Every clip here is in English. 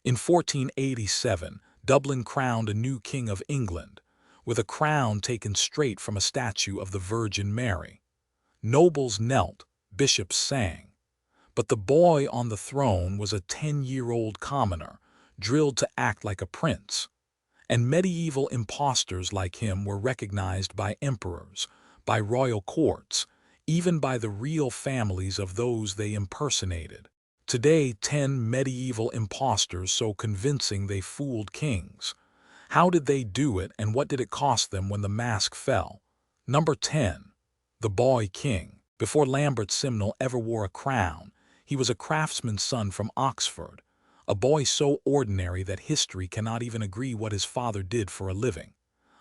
In 1487, Dublin crowned a new king of England, with a crown taken straight from a statue of the Virgin Mary. Nobles knelt, bishops sang. But the boy on the throne was a 10-year-old commoner, drilled to act like a prince. And medieval impostors like him were recognized by emperors, by royal courts, even by the real families of those they impersonated. Today, 10 medieval impostors so convincing they fooled kings. How did they do it, and what did it cost them when the mask fell? Number 10. The Boy King. Before Lambert Simnel ever wore a crown, he was a craftsman's son from Oxford, a boy so ordinary that history cannot even agree what his father did for a living.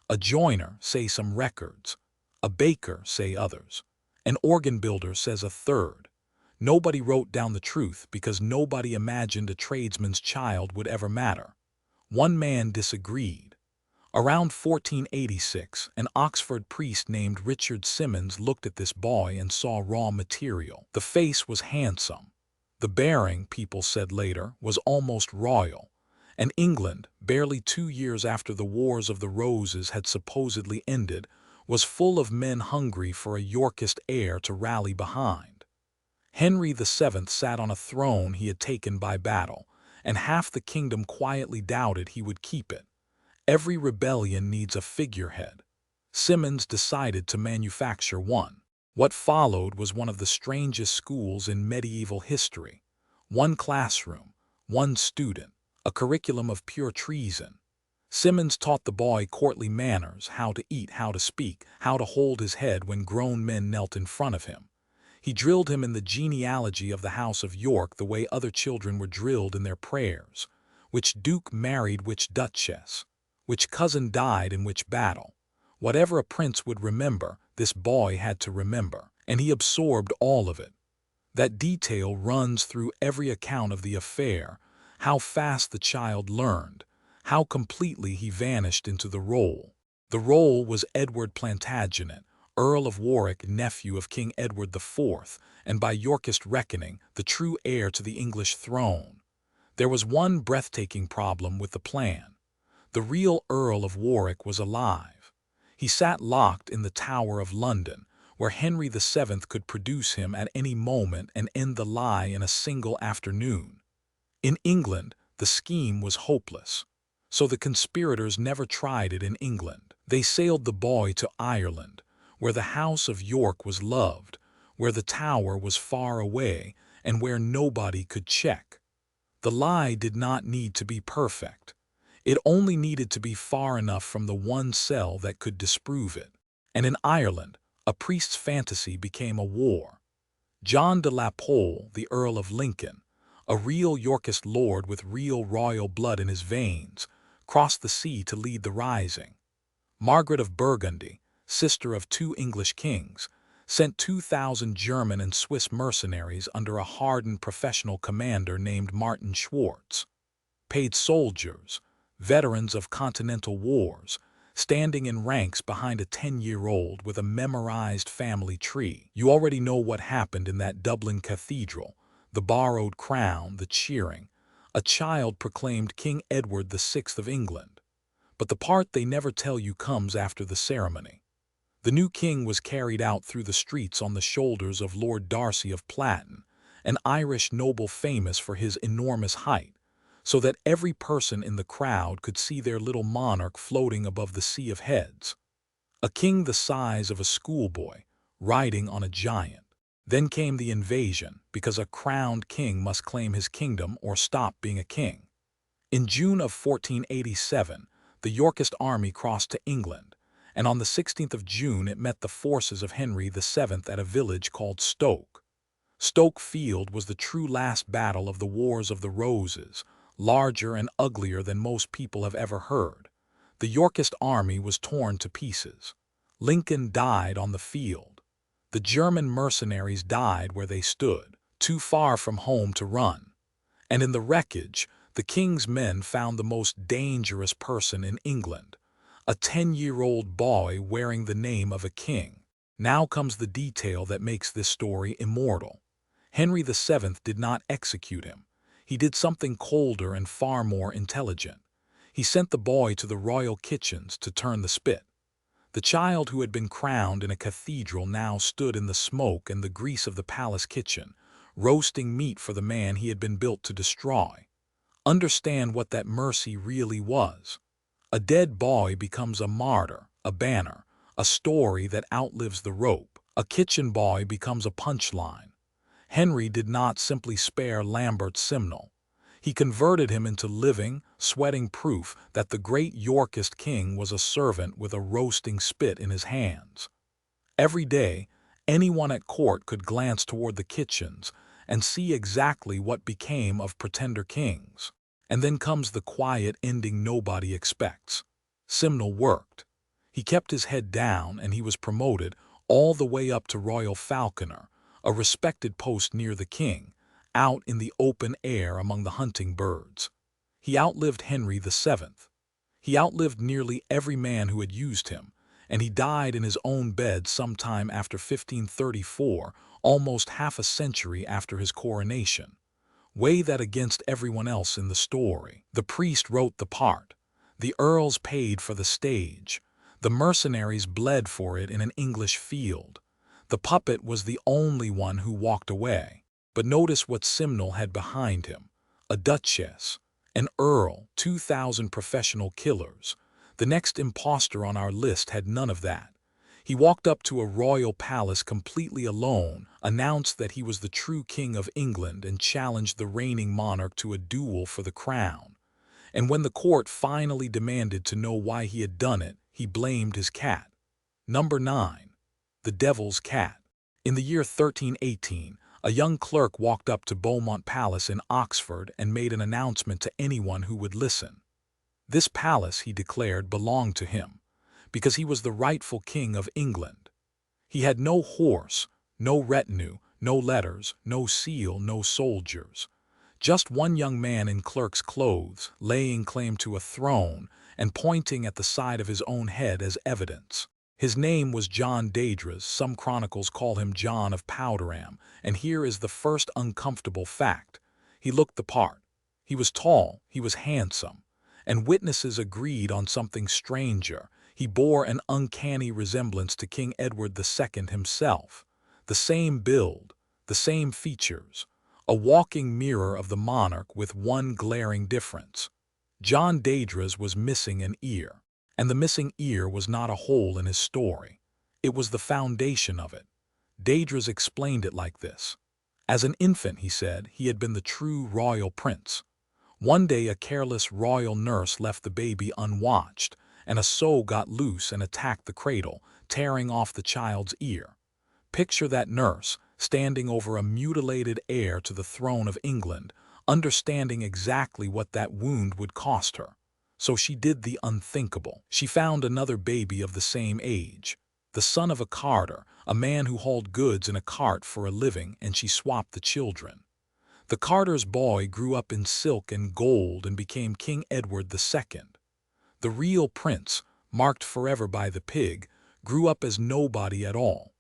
A joiner, say some records. A baker, say others. An organ builder says a third. Nobody wrote down the truth because nobody imagined a tradesman's child would ever matter. One man disagreed. Around 1486, an Oxford priest named Richard Simmons looked at this boy and saw raw material. The face was handsome. The bearing, people said later, was almost royal. And England, barely 2 years after the Wars of the Roses had supposedly ended, was full of men hungry for a Yorkist heir to rally behind. Henry VII sat on a throne he had taken by battle, and half the kingdom quietly doubted he would keep it. Every rebellion needs a figurehead. Simmons decided to manufacture one. What followed was one of the strangest schools in medieval history. One classroom, one student, a curriculum of pure treason. Simmons taught the boy courtly manners, how to eat, how to speak, how to hold his head when grown men knelt in front of him. He drilled him in the genealogy of the House of York the way other children were drilled in their prayers. Which duke married which duchess? Which cousin died in which battle? Whatever a prince would remember, this boy had to remember, and he absorbed all of it. That detail runs through every account of the affair, how fast the child learned, how completely he vanished into the role. The role was Edward Plantagenet, Earl of Warwick, nephew of King Edward IV, and by Yorkist reckoning, the true heir to the English throne. There was one breathtaking problem with the plan. The real Earl of Warwick was alive. He sat locked in the Tower of London, where Henry VII could produce him at any moment and end the lie in a single afternoon. In England, the scheme was hopeless. So the conspirators never tried it in England. They sailed the boy to Ireland, where the House of York was loved, where the Tower was far away, and where nobody could check. The lie did not need to be perfect. It only needed to be far enough from the one cell that could disprove it. And in Ireland, a priest's fantasy became a war. John de la Pole, the Earl of Lincoln, a real Yorkist lord with real royal blood in his veins, crossed the sea to lead the rising. Margaret of Burgundy, sister of 2 English kings, sent 2,000 German and Swiss mercenaries under a hardened professional commander named Martin Schwartz. Paid soldiers, veterans of continental wars, standing in ranks behind a 10-year-old with a memorized family tree. You already know what happened in that Dublin cathedral, the borrowed crown, the cheering. A child proclaimed King Edward VI of England. But the part they never tell you comes after the ceremony. The new king was carried out through the streets on the shoulders of Lord Darcy of Platten, an Irish noble famous for his enormous height, so that every person in the crowd could see their little monarch floating above the sea of heads. A king the size of a schoolboy, riding on a giant. Then came the invasion, because a crowned king must claim his kingdom or stop being a king. In June of 1487, the Yorkist army crossed to England, and on the 16th of June it met the forces of Henry VII at a village called Stoke. Stoke Field was the true last battle of the Wars of the Roses, larger and uglier than most people have ever heard. The Yorkist army was torn to pieces. Lincoln died on the field. The German mercenaries died where they stood, too far from home to run. And in the wreckage, the king's men found the most dangerous person in England, a 10-year-old boy wearing the name of a king. Now comes the detail that makes this story immortal. Henry VII did not execute him. he did something colder and far more intelligent. He sent the boy to the royal kitchens to turn the spit. The child who had been crowned in a cathedral now stood in the smoke and the grease of the palace kitchen, roasting meat for the man he had been built to destroy. Understand what that mercy really was. A dead boy becomes a martyr, a banner, a story that outlives the rope. A kitchen boy becomes a punchline. Henry did not simply spare Lambert's Simnel. He converted him into living, sweating proof that the great Yorkist king was a servant with a roasting spit in his hands. Every day, anyone at court could glance toward the kitchens and see exactly what became of pretender kings. And then comes the quiet ending nobody expects. Simnel worked. He kept his head down and he was promoted all the way up to Royal Falconer, a respected post near the king, out in the open air among the hunting birds. He outlived Henry VII. He outlived nearly every man who had used him, and he died in his own bed sometime after 1534, almost half a century after his coronation. Weigh that against everyone else in the story. The priest wrote the part. The earls paid for the stage. The mercenaries bled for it in an English field. The puppet was the only one who walked away. But notice what Simnel had behind him. A duchess, an earl, 2,000 professional killers. The next impostor on our list had none of that. He walked up to a royal palace completely alone, announced that he was the true king of England and challenged the reigning monarch to a duel for the crown. And when the court finally demanded to know why he had done it, he blamed his cat. Number 9. The Devil's Cat. In the year 1318, a young clerk walked up to Beaumont Palace in Oxford and made an announcement to anyone who would listen. This palace, he declared, belonged to him, because he was the rightful king of England. He had no horse, no retinue, no letters, no seal, no soldiers. Just one young man in clerk's clothes, laying claim to a throne and pointing at the side of his own head as evidence. His name was John Deydras. Some chronicles call him John of Powderham, and here is the first uncomfortable fact. He looked the part. He was tall, he was handsome, and witnesses agreed on something stranger. He bore an uncanny resemblance to King Edward II himself. The same build, the same features, a walking mirror of the monarch with one glaring difference. John Deydras was missing an ear, and the missing ear was not a hole in his story. It was the foundation of it. Deydras explained it like this. As an infant, he said, he had been the true royal prince. One day a careless royal nurse left the baby unwatched, and a sow got loose and attacked the cradle, tearing off the child's ear. Picture that nurse, standing over a mutilated heir to the throne of England, understanding exactly what that wound would cost her. So she did the unthinkable. She found another baby of the same age, the son of a carter, a man who hauled goods in a cart for a living, and she swapped the children. The carter's boy grew up in silk and gold and became King Edward II. The real prince, marked forever by the pig, grew up as nobody at all.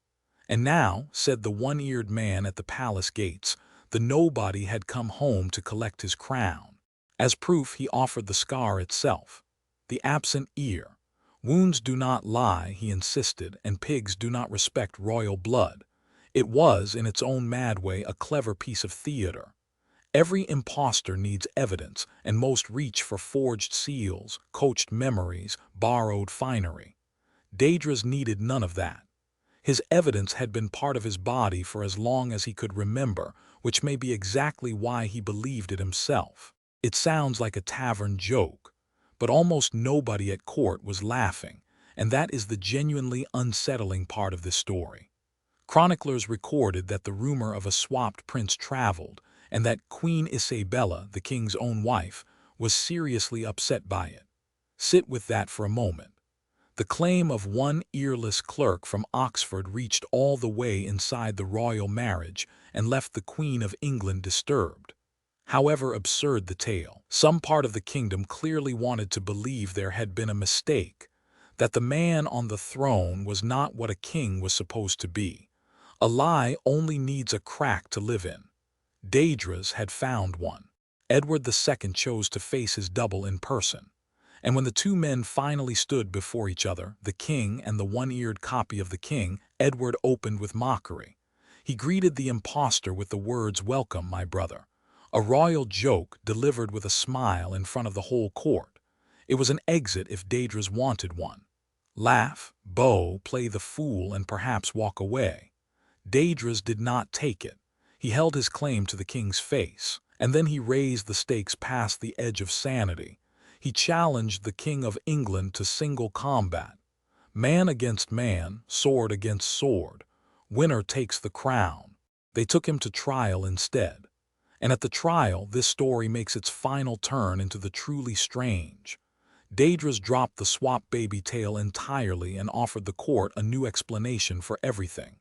And now, said the one-eared man at the palace gates, the nobody had come home to collect his crown. As proof, he offered the scar itself, the absent ear. Wounds do not lie, he insisted, and pigs do not respect royal blood. It was, in its own mad way, a clever piece of theater. Every impostor needs evidence, and most reach for forged seals, coached memories, borrowed finery. Deydras needed none of that. His evidence had been part of his body for as long as he could remember, which may be exactly why he believed it himself. It sounds like a tavern joke, but almost nobody at court was laughing, and that is the genuinely unsettling part of this story. Chroniclers recorded that the rumor of a swapped prince traveled, and that Queen Isabella, the king's own wife, was seriously upset by it. Sit with that for a moment. The claim of one earless clerk from Oxford reached all the way inside the royal marriage and left the Queen of England disturbed. However absurd the tale, some part of the kingdom clearly wanted to believe there had been a mistake, that the man on the throne was not what a king was supposed to be. A lie only needs a crack to live in. Deydras had found one. Edward II chose to face his double in person. And when the two men finally stood before each other, the king and the one-eared copy of the king, Edward opened with mockery. He greeted the impostor with the words, "Welcome, my brother," a royal joke delivered with a smile in front of the whole court. It was an exit if Deydras wanted one. Laugh, bow, play the fool, and perhaps walk away. Deydras did not take it. He held his claim to the king's face, and then he raised the stakes past the edge of sanity. He challenged the King of England to single combat. Man against man, sword against sword. Winner takes the crown. They took him to trial instead. And at the trial, this story makes its final turn into the truly strange. Deydras dropped the swap baby tale entirely and offered the court a new explanation for everything.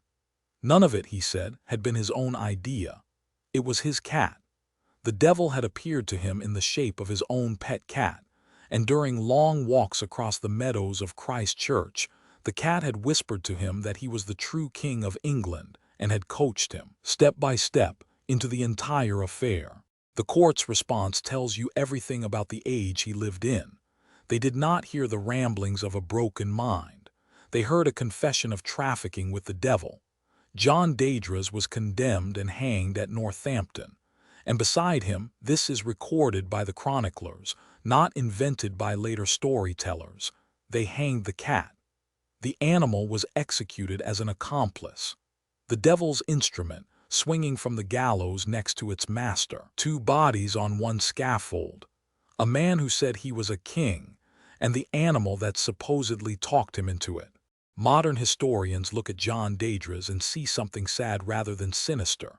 None of it, he said, had been his own idea. It was his cat. The devil had appeared to him in the shape of his own pet cat, and during long walks across the meadows of Christ Church, the cat had whispered to him that he was the true King of England and had coached him, step by step, into the entire affair. The court's response tells you everything about the age he lived in. They did not hear the ramblings of a broken mind. They heard a confession of trafficking with the devil. John Deydras was condemned and hanged at Northampton. And beside him, this is recorded by the chroniclers, not invented by later storytellers. They hanged the cat. The animal was executed as an accomplice. The devil's instrument, swinging from the gallows next to its master. Two bodies on one scaffold. A man who said he was a king, and the animal that supposedly talked him into it. Modern historians look at John Deydras and see something sad rather than sinister.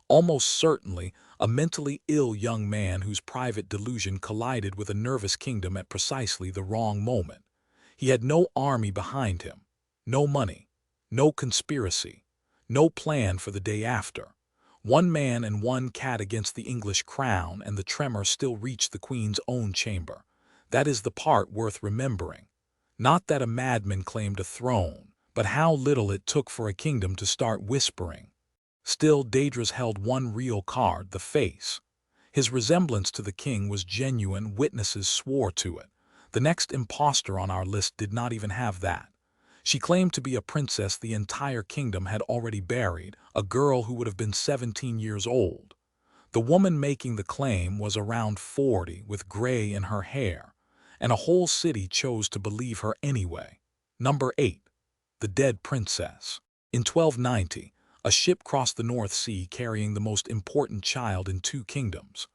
Almost certainly, a mentally ill young man whose private delusion collided with a nervous kingdom at precisely the wrong moment. He had no army behind him, no money, no conspiracy, no plan for the day after. One man and one cat against the English crown, and the tremor still reached the Queen's own chamber. That is the part worth remembering. Not that a madman claimed a throne, but how little it took for a kingdom to start whispering. Still, Deydras held one real card, the face. His resemblance to the king was genuine, witnesses swore to it. The next impostor on our list did not even have that. She claimed to be a princess the entire kingdom had already buried, a girl who would have been 17 years old. The woman making the claim was around 40, with gray in her hair, and a whole city chose to believe her anyway. Number 8. The Dead Princess. In 1290, a ship crossed the North Sea carrying the most important child in two kingdoms.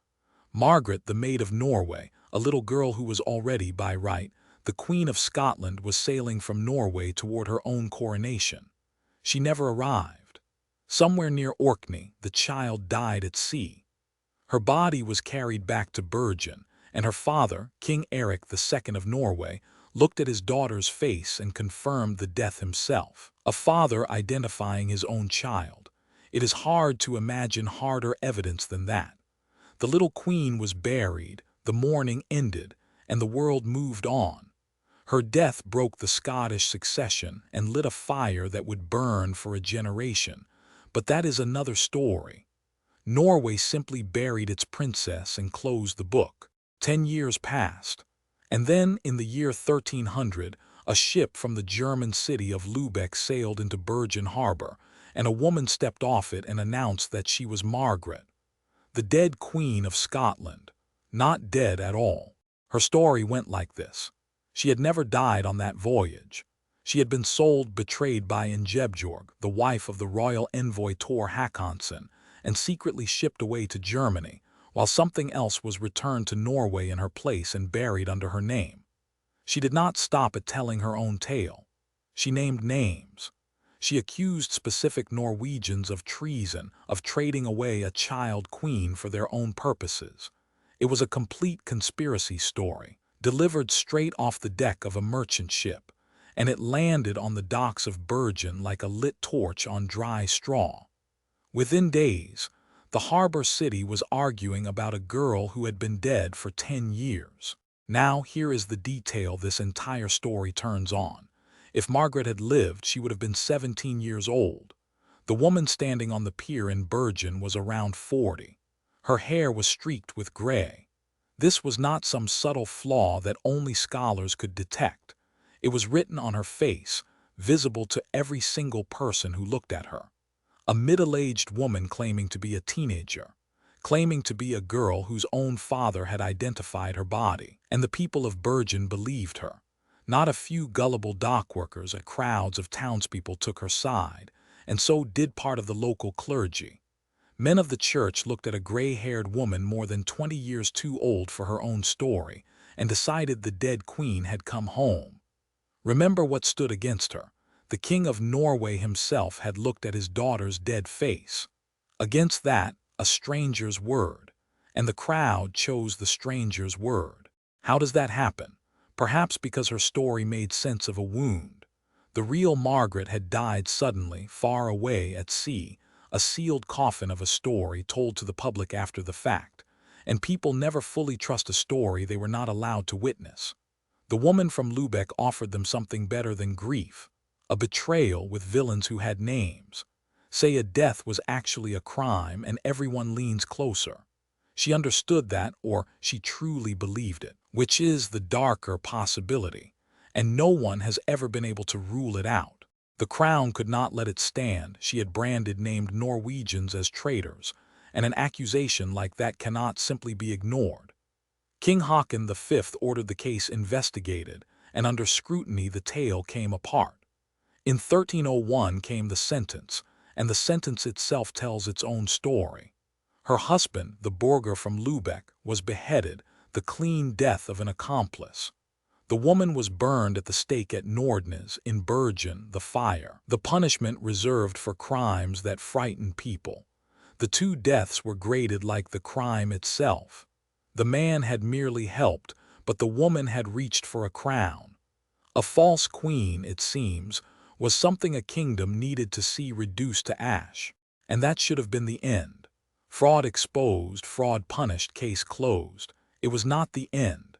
Margaret, the Maid of Norway, a little girl who was already, by right, the Queen of Scotland, was sailing from Norway toward her own coronation. She never arrived. Somewhere near Orkney, the child died at sea. Her body was carried back to Bergen, and her father, King Eric II of Norway, looked at his daughter's face and confirmed the death himself. A father identifying his own child. It is hard to imagine harder evidence than that. The little queen was buried, the mourning ended, and the world moved on. Her death broke the Scottish succession and lit a fire that would burn for a generation. But that is another story. Norway simply buried its princess and closed the book. 10 years passed. And then, in the year 1300, a ship from the German city of Lübeck sailed into Bergen Harbor, and a woman stepped off it and announced that she was Margaret, the dead Queen of Scotland. Not dead at all. Her story went like this. She had never died on that voyage. She had been sold, betrayed by Ingebjorg, the wife of the royal envoy Tor Håkonsson, and secretly shipped away to Germany, while something else was returned to Norway in her place and buried under her name. She did not stop at telling her own tale. She named names. She accused specific Norwegians of treason, of trading away a child queen for their own purposes. It was a complete conspiracy story, delivered straight off the deck of a merchant ship, and it landed on the docks of Bergen like a lit torch on dry straw. Within days, the harbor city was arguing about a girl who had been dead for 10 years. Now here is the detail this entire story turns on. If Margaret had lived, she would have been 17 years old. The woman standing on the pier in Bergen was around 40. Her hair was streaked with gray. This was not some subtle flaw that only scholars could detect. It was written on her face, visible to every single person who looked at her. A middle-aged woman claiming to be a teenager, claiming to be a girl whose own father had identified her body, and the people of Bergen believed her. Not a few gullible dockworkers and crowds of townspeople took her side, and so did part of the local clergy. Men of the church looked at a gray-haired woman more than 20 years too old for her own story and decided the dead queen had come home. Remember what stood against her. The king of Norway himself had looked at his daughter's dead face. Against that, a stranger's word, and the crowd chose the stranger's word. How does that happen? Perhaps because her story made sense of a wound. The real Margaret had died suddenly, far away at sea, a sealed coffin of a story told to the public after the fact, and people never fully trust a story they were not allowed to witness. The woman from Lübeck offered them something better than grief, a betrayal with villains who had names. Say a death was actually a crime and everyone leans closer. She understood that, or she truly believed it, which is the darker possibility, and no one has ever been able to rule it out. The crown could not let it stand. She had branded named Norwegians as traitors, and an accusation like that cannot simply be ignored. King Haakon V ordered the case investigated, and under scrutiny the tale came apart. In 1301 came the sentence, and the sentence itself tells its own story. Her husband, the burgher from Lübeck, was beheaded, the clean death of an accomplice. The woman was burned at the stake at Nordnes in Bergen, the fire, the punishment reserved for crimes that frighten people. The two deaths were graded like the crime itself. The man had merely helped, but the woman had reached for a crown. A false queen, it seems, was something a kingdom needed to see reduced to ash. And that should have been the end. Fraud exposed, fraud punished, case closed. It was not the end.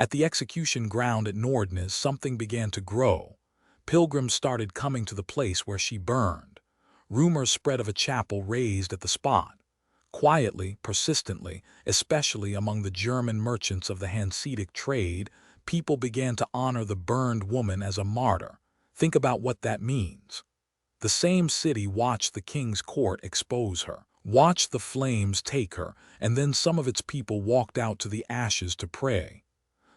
At the execution ground at Nordnes, something began to grow. Pilgrims started coming to the place where she burned. Rumors spread of a chapel raised at the spot. Quietly, persistently, especially among the German merchants of the Hanseatic trade, people began to honor the burned woman as a martyr. Think about what that means. The same city watched the king's court expose her, watched the flames take her, and then some of its people walked out to the ashes to pray.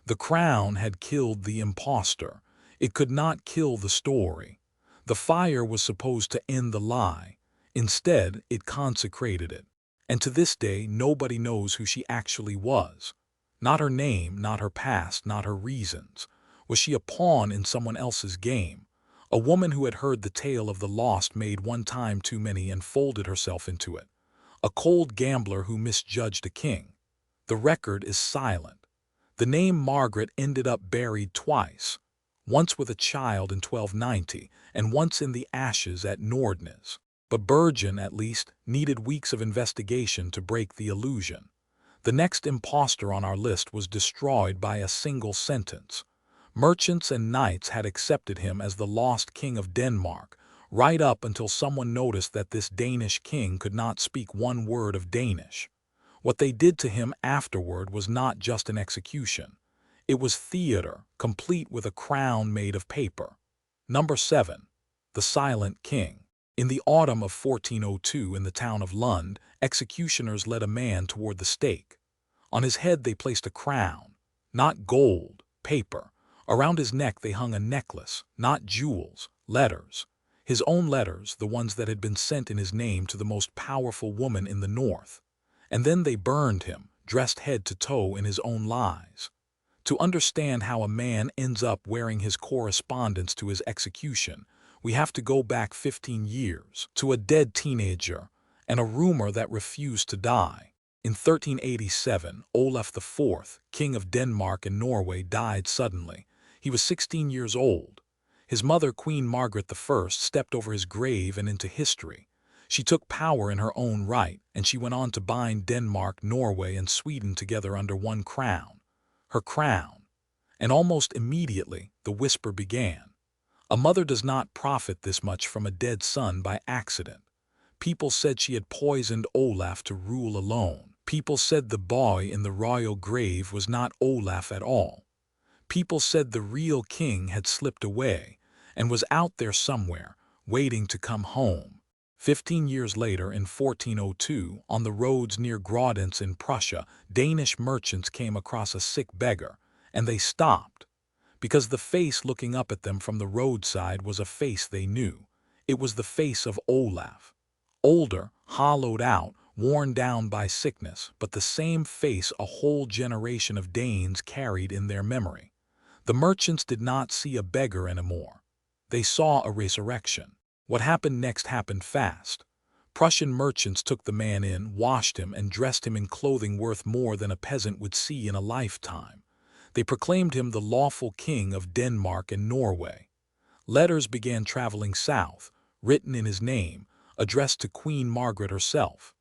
The crown had killed the impostor. It could not kill the story. The fire was supposed to end the lie. Instead, it consecrated it. And to this day, nobody knows who she actually was. Not her name, not her past, not her reasons. Was she a pawn in someone else's game? A woman who had heard the tale of the lost made one time too many and folded herself into it. A cold gambler who misjudged a king. The record is silent. The name Margaret ended up buried twice, once with a child in 1290 and once in the ashes at Nordnes. But Bergen, at least, needed weeks of investigation to break the illusion. The next impostor on our list was destroyed by a single sentence. Merchants and knights had accepted him as the lost king of Denmark, right up until someone noticed that this Danish king could not speak one word of Danish. What they did to him afterward was not just an execution. It was theater, complete with a crown made of paper. Number 7. The Silent King. In the autumn of 1402 in the town of Lund, executioners led a man toward the stake. On his head they placed a crown, not gold, paper. Around his neck they hung a necklace, not jewels, letters. His own letters, the ones that had been sent in his name to the most powerful woman in the north. And then they burned him, dressed head to toe in his own lies. To understand how a man ends up wearing his correspondence to his execution, we have to go back 15 years, to a dead teenager, and a rumor that refused to die. In 1387, Olaf IV, king of Denmark and Norway, died suddenly. He was 16 years old. His mother, Queen Margaret I, stepped over his grave and into history. She took power in her own right, and she went on to bind Denmark, Norway, and Sweden together under one crown. Her crown. And almost immediately, the whisper began. A mother does not profit this much from a dead son by accident. People said she had poisoned Olaf to rule alone. People said the boy in the royal grave was not Olaf at all. People said the real king had slipped away and was out there somewhere, waiting to come home. 15 years later, in 1402, on the roads near Groditz in Prussia, Danish merchants came across a sick beggar, and they stopped, because the face looking up at them from the roadside was a face they knew. It was the face of Olaf. Older, hollowed out, worn down by sickness, but the same face a whole generation of Danes carried in their memory. The merchants did not see a beggar anymore. They saw a resurrection. What happened next happened fast. Prussian merchants took the man in, washed him, and dressed him in clothing worth more than a peasant would see in a lifetime. They proclaimed him the lawful king of Denmark and Norway. Letters began traveling south, written in his name, addressed to Queen Margaret herself.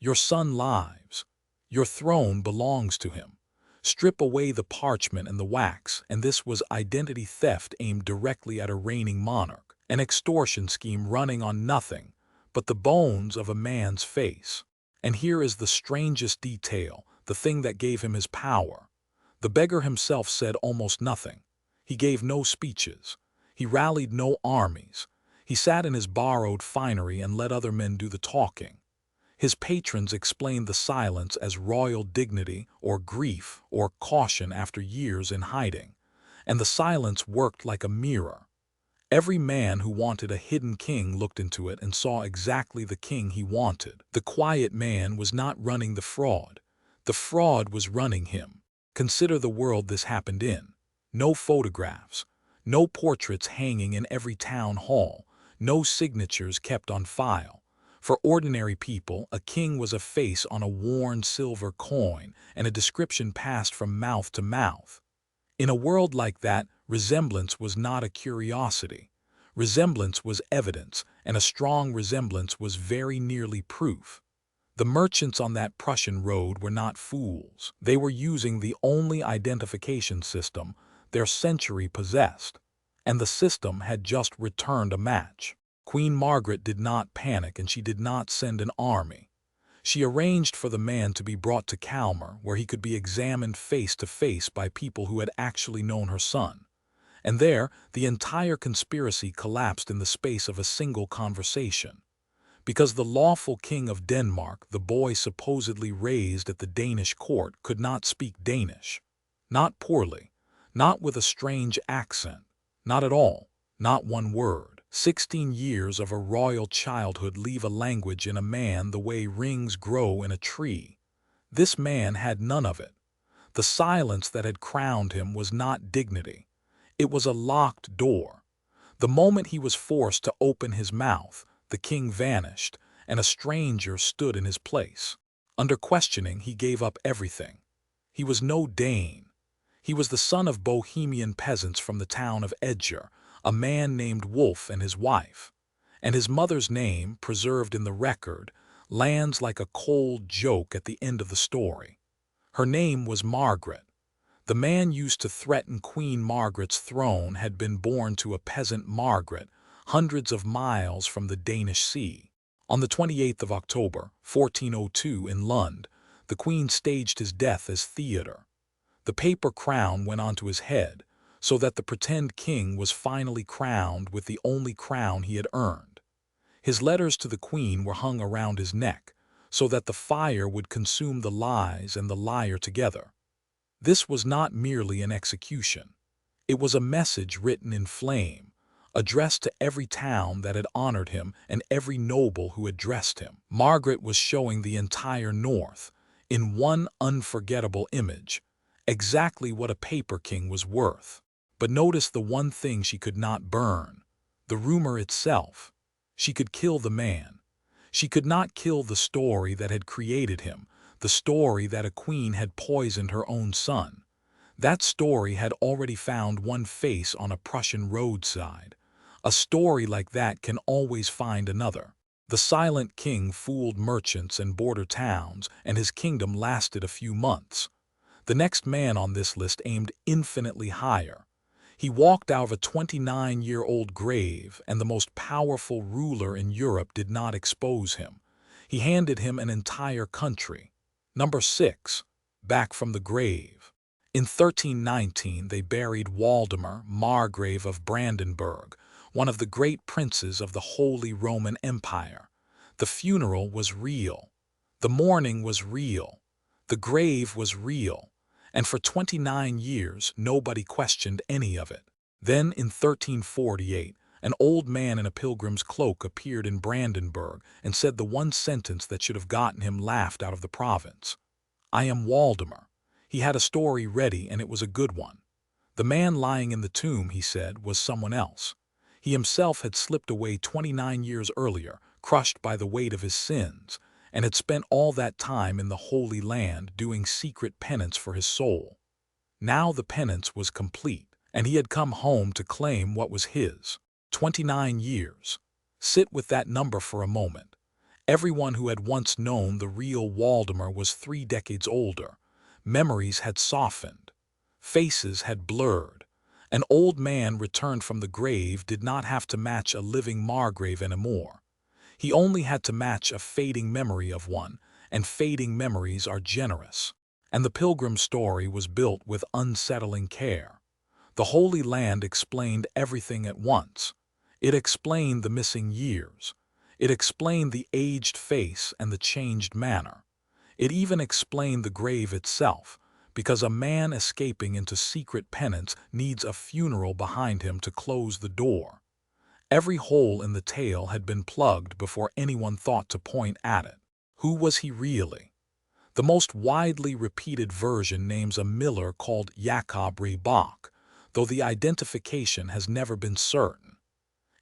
Your son lives. Your throne belongs to him. Strip away the parchment and the wax, and this was identity theft aimed directly at a reigning monarch, an extortion scheme running on nothing but the bones of a man's face. And here is the strangest detail, the thing that gave him his power. The beggar himself said almost nothing. He gave no speeches. He rallied no armies. He sat in his borrowed finery and let other men do the talking. His patrons explained the silence as royal dignity or grief or caution after years in hiding, and the silence worked like a mirror. Every man who wanted a hidden king looked into it and saw exactly the king he wanted. The quiet man was not running the fraud. The fraud was running him. Consider the world this happened in. No photographs, no portraits hanging in every town hall, no signatures kept on file. For ordinary people, a king was a face on a worn silver coin, and a description passed from mouth to mouth. In a world like that, resemblance was not a curiosity. Resemblance was evidence, and a strong resemblance was very nearly proof. The merchants on that Prussian road were not fools. They were using the only identification system their century possessed, and the system had just returned a match. Queen Margaret did not panic, and she did not send an army. She arranged for the man to be brought to Kalmar, where he could be examined face to face by people who had actually known her son. And there, the entire conspiracy collapsed in the space of a single conversation. Because the lawful king of Denmark, the boy supposedly raised at the Danish court, could not speak Danish. Not poorly, not with a strange accent, not at all, not one word. 16 years of a royal childhood leave a language in a man the way rings grow in a tree. This man had none of it. The silence that had crowned him was not dignity. It was a locked door. The moment he was forced to open his mouth, the king vanished, and a stranger stood in his place. Under questioning, he gave up everything. He was no Dane. He was the son of Bohemian peasants from the town of Edger, a man named Wolf and his wife. And his mother's name, preserved in the record, lands like a cold joke at the end of the story. Her name was Margaret. The man used to threaten Queen Margaret's throne had been born to a peasant Margaret, hundreds of miles from the Danish sea. On the 28th of October, 1402, in Lund, the Queen staged his death as theater. The paper crown went onto his head, so that the pretend king was finally crowned with the only crown he had earned. His letters to the Queen were hung around his neck, so that the fire would consume the lies and the liar together. This was not merely an execution. It was a message written in flame, addressed to every town that had honored him and every noble who had dressed him. Margaret was showing the entire North, in one unforgettable image, exactly what a paper king was worth. But notice the one thing she could not burn, the rumor itself. She could kill the man. She could not kill the story that had created him, the story that a queen had poisoned her own son. That story had already found one face on a Prussian roadside. A story like that can always find another. The silent king fooled merchants and border towns, and his kingdom lasted a few months. The next man on this list aimed infinitely higher. He walked out of a 29-year-old grave, and the most powerful ruler in Europe did not expose him. He handed him an entire country. Number 6. Back from the grave. In 1319 they buried Waldemar, Margrave of Brandenburg, one of the great princes of the Holy Roman Empire. The funeral was real. The mourning was real. The grave was real. And for 29 years nobody questioned any of it. Then in 1348, an old man in a pilgrim's cloak appeared in Brandenburg and said the one sentence that should have gotten him laughed out of the province. "I am Waldemar." He had a story ready, and it was a good one. The man lying in the tomb, he said, was someone else. He himself had slipped away 29 years earlier, crushed by the weight of his sins, and had spent all that time in the Holy Land doing secret penance for his soul. Now the penance was complete, and he had come home to claim what was his. 29 years. Sit with that number for a moment. Everyone who had once known the real Waldemar was 3 decades older. Memories had softened. Faces had blurred. An old man returned from the grave did not have to match a living Margrave anymore. He only had to match a fading memory of one, and fading memories are generous. And the pilgrim's story was built with unsettling care. The Holy Land explained everything at once. It explained the missing years. It explained the aged face and the changed manner. It even explained the grave itself, because a man escaping into secret penance needs a funeral behind him to close the door. Every hole in the tale had been plugged before anyone thought to point at it. Who was he really? The most widely repeated version names a miller called Jacob Reborn, though the identification has never been certain.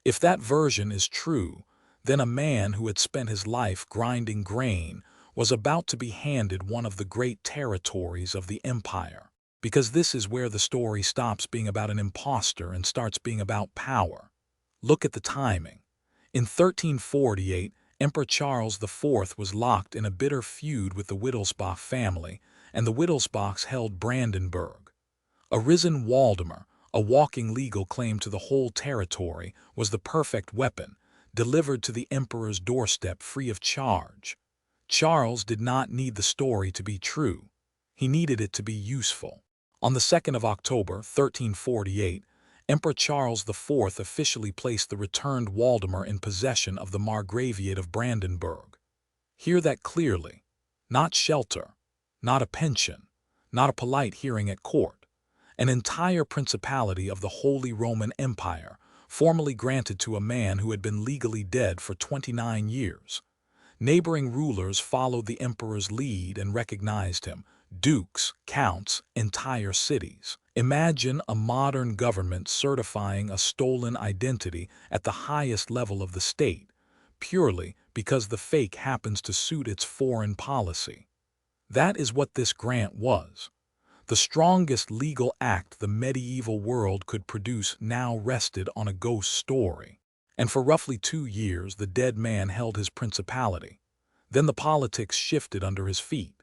If that version is true, then a man who had spent his life grinding grain was about to be handed one of the great territories of the empire, because this is where the story stops being about an impostor and starts being about power. Look at the timing. In 1348, Emperor Charles IV was locked in a bitter feud with the Wittelsbach family, and the Wittelsbachs held Brandenburg. Arisen Waldemar, a walking legal claim to the whole territory, was the perfect weapon, delivered to the emperor's doorstep free of charge. Charles did not need the story to be true. He needed it to be useful. On the 2nd of October, 1348, Emperor Charles IV officially placed the returned Waldemar in possession of the Margraviate of Brandenburg. Hear that clearly. Not shelter, not a pension, not a polite hearing at court. An entire principality of the Holy Roman Empire, formally granted to a man who had been legally dead for 29 years. Neighboring rulers followed the emperor's lead and recognized him. Dukes, counts, entire cities. Imagine a modern government certifying a stolen identity at the highest level of the state, purely because the fake happens to suit its foreign policy. That is what this grant was. The strongest legal act the medieval world could produce now rested on a ghost story. And for roughly 2 years the dead man held his principality. Then the politics shifted under his feet.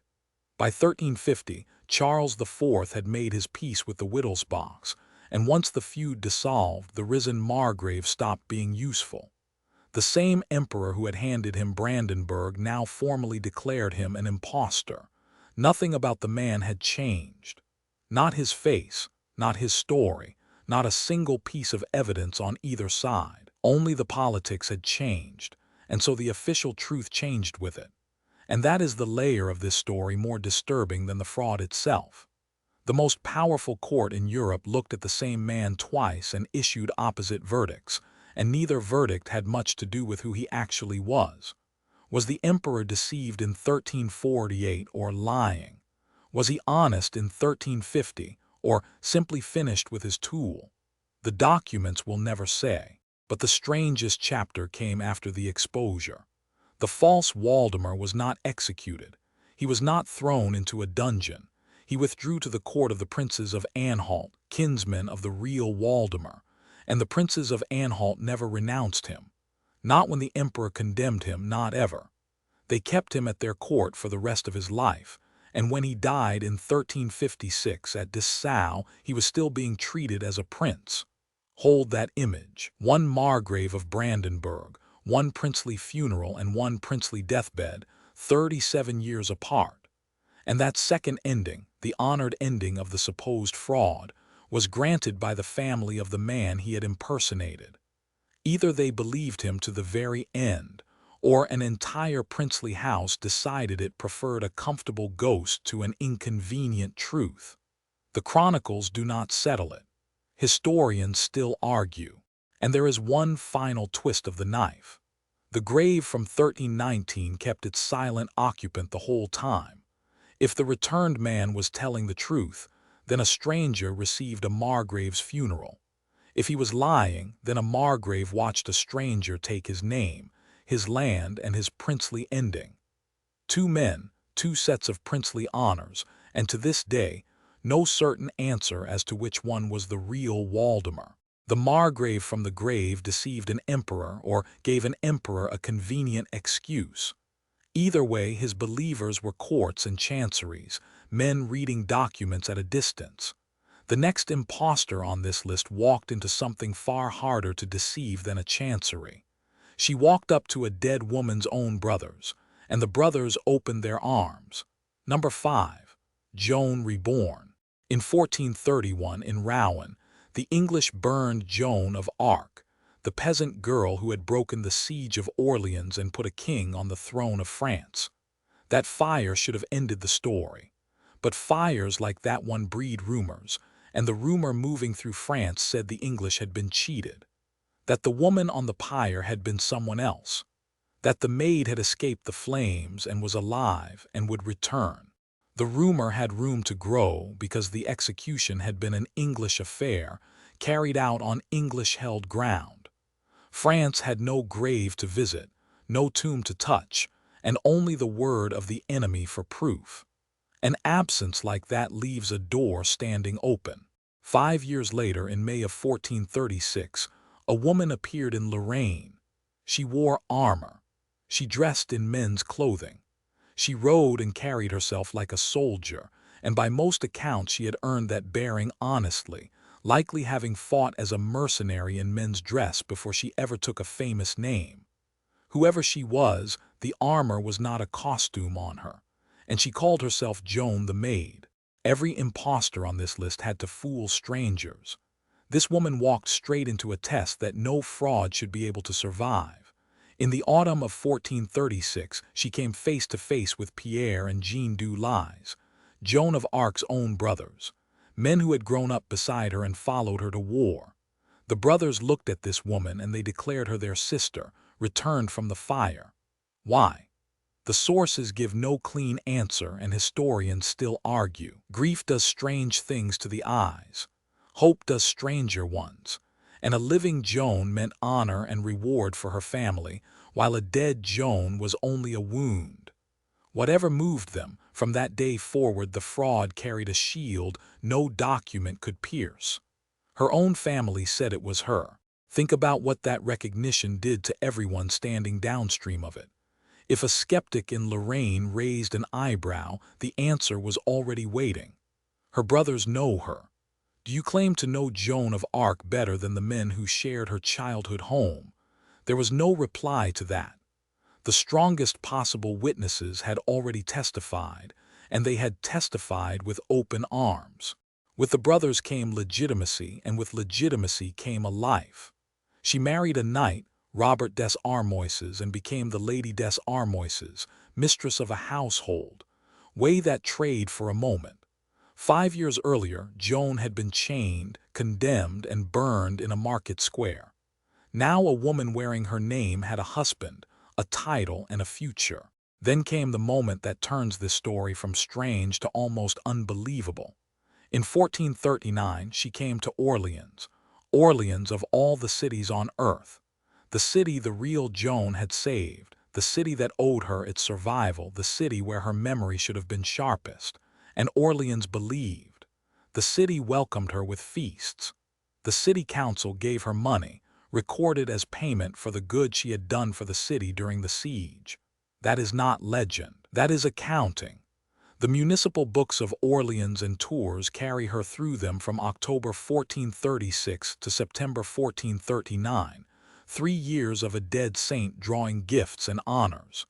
By 1350, Charles IV had made his peace with the Wittelsbachs, and once the feud dissolved, the risen Margrave stopped being useful. The same emperor who had handed him Brandenburg now formally declared him an impostor. Nothing about the man had changed. Not his face, not his story, not a single piece of evidence on either side. Only the politics had changed, and so the official truth changed with it. And that is the layer of this story more disturbing than the fraud itself. The most powerful court in Europe looked at the same man twice and issued opposite verdicts, and neither verdict had much to do with who he actually was. Was the emperor deceived in 1348 or lying? Was he honest in 1350 or simply finished with his tool? The documents will never say, but the strangest chapter came after the exposure. The false Waldemar was not executed. He was not thrown into a dungeon. He withdrew to the court of the princes of Anhalt, kinsmen of the real Waldemar, and the princes of Anhalt never renounced him. Not when the emperor condemned him, not ever. They kept him at their court for the rest of his life, and when he died in 1356 at Dessau, he was still being treated as a prince. Hold that image. One Margrave of Brandenburg, one princely funeral and one princely deathbed, 37 years apart. And that second ending, the honored ending of the supposed fraud, was granted by the family of the man he had impersonated. Either they believed him to the very end, or an entire princely house decided it preferred a comfortable ghost to an inconvenient truth. The chronicles do not settle it. Historians still argue. And there is one final twist of the knife. The grave from 1319 kept its silent occupant the whole time. If the returned man was telling the truth, then a stranger received a Margrave's funeral. If he was lying, then a Margrave watched a stranger take his name, his land, and his princely ending. Two men, two sets of princely honors, and to this day, no certain answer as to which one was the real Waldemar. The Margrave from the grave deceived an emperor or gave an emperor a convenient excuse. Either way, his believers were courts and chanceries, men reading documents at a distance. The next impostor on this list walked into something far harder to deceive than a chancery. She walked up to a dead woman's own brothers, and the brothers opened their arms. Number 5. Joan Reborn. In 1431, in Rouen, the English burned Joan of Arc, the peasant girl who had broken the siege of Orleans and put a king on the throne of France. That fire should have ended the story. But fires like that one breed rumors, and the rumor moving through France said the English had been cheated. That the woman on the pyre had been someone else. That the maid had escaped the flames and was alive and would return. The rumor had room to grow because the execution had been an English affair, carried out on English-held ground. France had no grave to visit, no tomb to touch, and only the word of the enemy for proof. An absence like that leaves a door standing open. 5 years later, in May of 1436, a woman appeared in Lorraine. She wore armor. She dressed in men's clothing. She rode and carried herself like a soldier, and by most accounts she had earned that bearing honestly, likely having fought as a mercenary in men's dress before she ever took a famous name. Whoever she was, the armor was not a costume on her, and she called herself Joan the Maid. Every impostor on this list had to fool strangers. This woman walked straight into a test that no fraud should be able to survive. In the autumn of 1436, she came face to face with Pierre and Jean du Lys, Joan of Arc's own brothers, men who had grown up beside her and followed her to war. The brothers looked at this woman and they declared her their sister, returned from the fire. Why? The sources give no clean answer and historians still argue. Grief does strange things to the eyes. Hope does stranger ones. And a living Joan meant honor and reward for her family, while a dead Joan was only a wound. Whatever moved them, from that day forward the fraud carried a shield no document could pierce. Her own family said it was her. Think about what that recognition did to everyone standing downstream of it. If a skeptic in Lorraine raised an eyebrow, the answer was already waiting. Her brothers know her. Do you claim to know Joan of Arc better than the men who shared her childhood home? There was no reply to that. The strongest possible witnesses had already testified, and they had testified with open arms. With the brothers came legitimacy, and with legitimacy came a life. She married a knight, Robert des Armoises, and became the Lady des Armoises, mistress of a household. Weigh that trade for a moment. 5 years earlier, Joan had been chained, condemned, and burned in a market square. Now a woman wearing her name had a husband, a title, and a future. Then came the moment that turns this story from strange to almost unbelievable. In 1439, she came to Orleans, Orleans of all the cities on earth. The city the real Joan had saved, the city that owed her its survival, the city where her memory should have been sharpest. And Orleans believed. The city welcomed her with feasts. The city council gave her money, recorded as payment for the good she had done for the city during the siege. That is not legend. That is accounting. The municipal books of Orleans and Tours carry her through them from October 1436 to September 1439, 3 years of a dead saint drawing gifts and honors.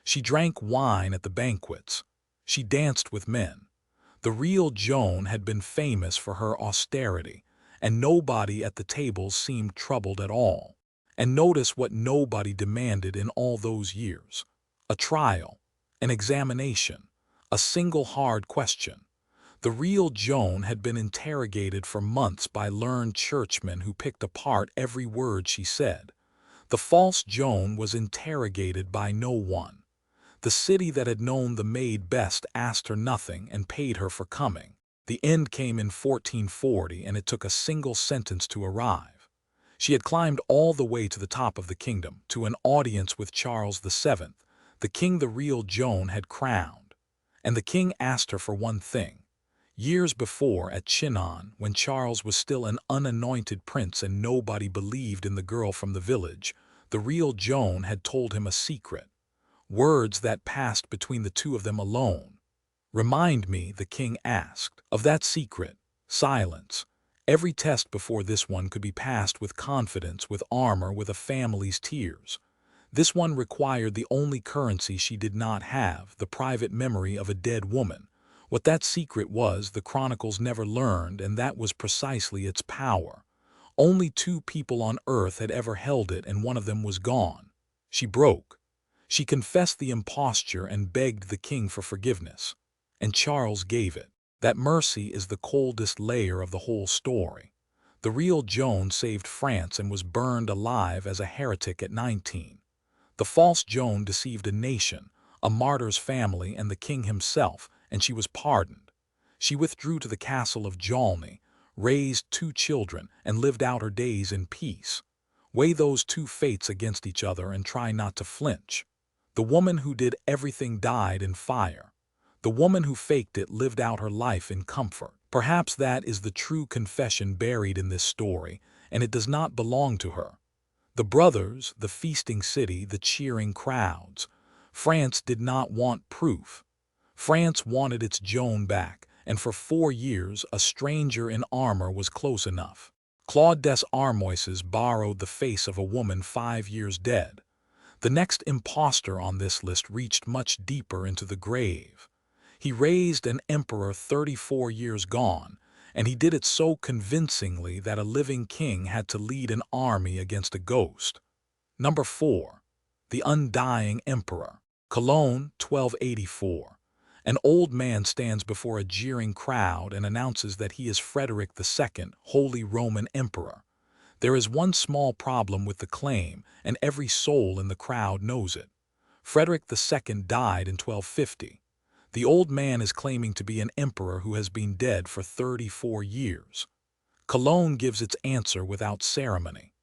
She drank wine at the banquets. She danced with men. The real Joan had been famous for her austerity, and nobody at the table seemed troubled at all. And notice what nobody demanded in all those years. A trial, an examination, a single hard question. The real Joan had been interrogated for months by learned churchmen who picked apart every word she said. The false Joan was interrogated by no one. The city that had known the maid best asked her nothing and paid her for coming. The end came in 1440, and it took a single sentence to arrive. She had climbed all the way to the top of the kingdom, to an audience with Charles VII, the king the real Joan had crowned. And the king asked her for one thing. Years before, at Chinon, when Charles was still an unanointed prince and nobody believed in the girl from the village, the real Joan had told him a secret. Words that passed between the two of them alone. "Remind me," the king asked, "of that secret." Silence. Every test before this one could be passed with confidence, with armor, with a family's tears. This one required the only currency she did not have, the private memory of a dead woman. What that secret was, the chronicles never learned, and that was precisely its power. Only two people on earth had ever held it, and one of them was gone. She broke. She confessed the imposture and begged the king for forgiveness. And Charles gave it. That mercy is the coldest layer of the whole story. The real Joan saved France and was burned alive as a heretic at 19. The false Joan deceived a nation, a martyr's family, and the king himself, and she was pardoned. She withdrew to the castle of Jalny, raised 2 children, and lived out her days in peace. Weigh those two fates against each other and try not to flinch. The woman who did everything died in fire. The woman who faked it lived out her life in comfort. Perhaps that is the true confession buried in this story, and it does not belong to her. The brothers, the feasting city, the cheering crowds. France did not want proof. France wanted its Joan back, and for 4 years a stranger in armor was close enough. Claude des Armoises borrowed the face of a woman 5 years dead. The next impostor on this list reached much deeper into the grave. He raised an emperor 34 years gone, and he did it so convincingly that a living king had to lead an army against a ghost. Number 4. The Undying Emperor. Cologne, 1284. An old man stands before a jeering crowd and announces that he is Frederick II, Holy Roman Emperor. There is one small problem with the claim, and every soul in the crowd knows it. Frederick II died in 1250. The old man is claiming to be an emperor who has been dead for 34 years. Cologne gives its answer without ceremony.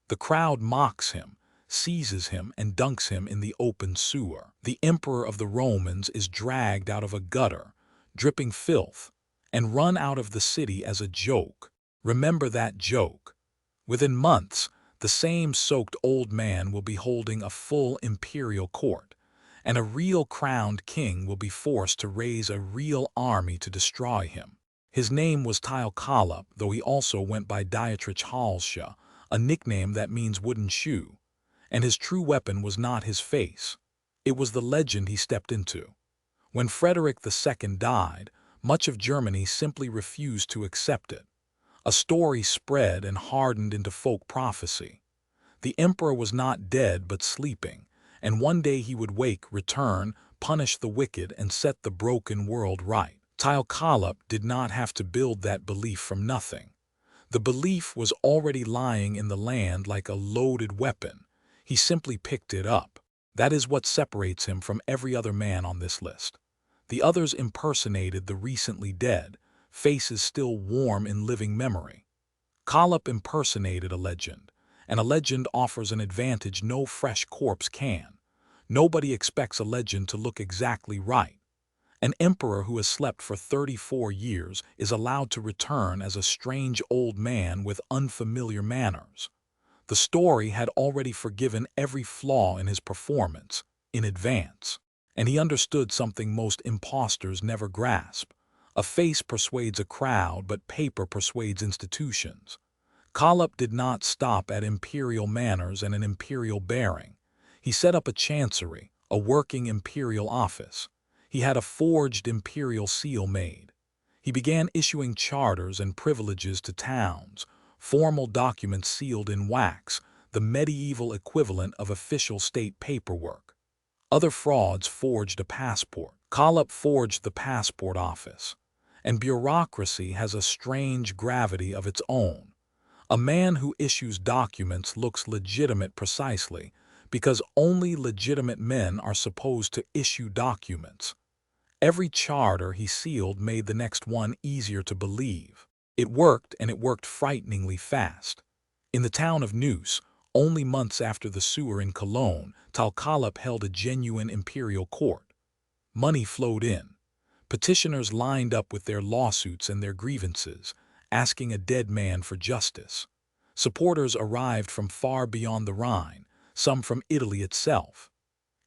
The crowd mocks him, seizes him, and dunks him in the open sewer. The emperor of the Romans is dragged out of a gutter, dripping filth, and run out of the city as a joke. Remember that joke. Within months, the same soaked old man will be holding a full imperial court, and a real crowned king will be forced to raise a real army to destroy him. His name was Kolup, though he also went by Dietrich Halsche, a nickname that means wooden shoe. And his true weapon was not his face. It was the legend he stepped into. When Frederick II died, much of Germany simply refused to accept it. A story spread and hardened into folk prophecy. The emperor was not dead but sleeping, and one day he would wake, return, punish the wicked, and set the broken world right. Kolup did not have to build that belief from nothing. The belief was already lying in the land like a loaded weapon. He simply picked it up. That is what separates him from every other man on this list. The others impersonated the recently dead, faces still warm in living memory. Kolup impersonated a legend, and a legend offers an advantage no fresh corpse can. Nobody expects a legend to look exactly right. An emperor who has slept for 34 years is allowed to return as a strange old man with unfamiliar manners. The story had already forgiven every flaw in his performance, in advance. And he understood something most impostors never grasp. A face persuades a crowd, but paper persuades institutions. Kolup did not stop at imperial manners and an imperial bearing. He set up a chancery, a working imperial office. He had a forged imperial seal made. He began issuing charters and privileges to towns, formal documents sealed in wax, the medieval equivalent of official state paperwork. Other frauds forged a passport. Kolup forged the passport office. And bureaucracy has a strange gravity of its own. A man who issues documents looks legitimate precisely because only legitimate men are supposed to issue documents. Every charter he sealed made the next one easier to believe. It worked, and it worked frighteningly fast. In the town of Neuss, only months after the sewer in Cologne, Kolup held a genuine imperial court. Money flowed in. Petitioners lined up with their lawsuits and their grievances, asking a dead man for justice. Supporters arrived from far beyond the Rhine, some from Italy itself.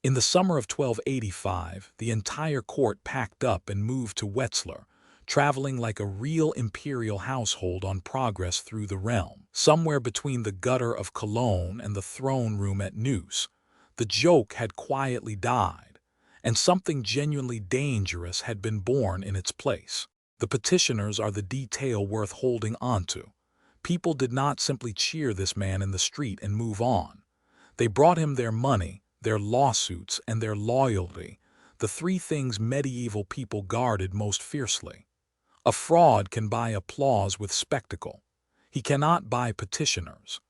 In the summer of 1285, the entire court packed up and moved to Wetzlar, traveling like a real imperial household on progress through the realm. Somewhere between the gutter of Cologne and the throne room at Neuss, the joke had quietly died, and something genuinely dangerous had been born in its place. The petitioners are the detail worth holding onto. People did not simply cheer this man in the street and move on. They brought him their money, their lawsuits, and their loyalty, the three things medieval people guarded most fiercely. A fraud can buy applause with spectacle. He cannot buy petitioners.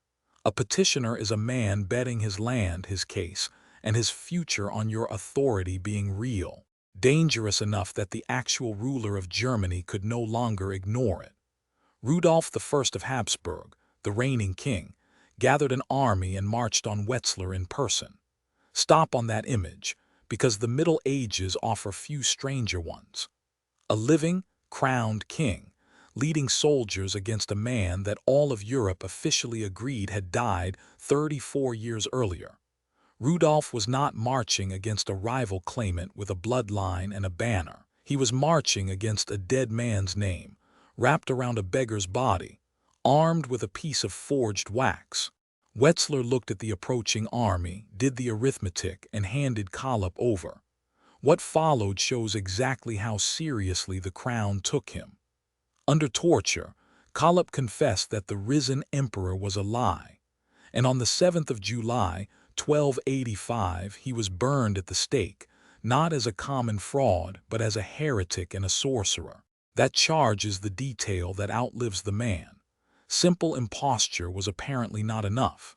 A petitioner is a man betting his land, his case, and his future on your authority being real, dangerous enough that the actual ruler of Germany could no longer ignore it. Rudolf I of Habsburg, the reigning king, gathered an army and marched on Wetzlar in person. Stop on that image, because the Middle Ages offer few stranger ones. A living, crowned king, leading soldiers against a man that all of Europe officially agreed had died 34 years earlier. Rudolf was not marching against a rival claimant with a bloodline and a banner. He was marching against a dead man's name, wrapped around a beggar's body, armed with a piece of forged wax. Wetzlar looked at the approaching army, did the arithmetic, and handed Kolup over. What followed shows exactly how seriously the crown took him. Under torture, Kolup confessed that the risen emperor was a lie, and on the 7th of July, 1285, he was burned at the stake, not as a common fraud, but as a heretic and a sorcerer. That charge is the detail that outlives the man. Simple imposture was apparently not enough.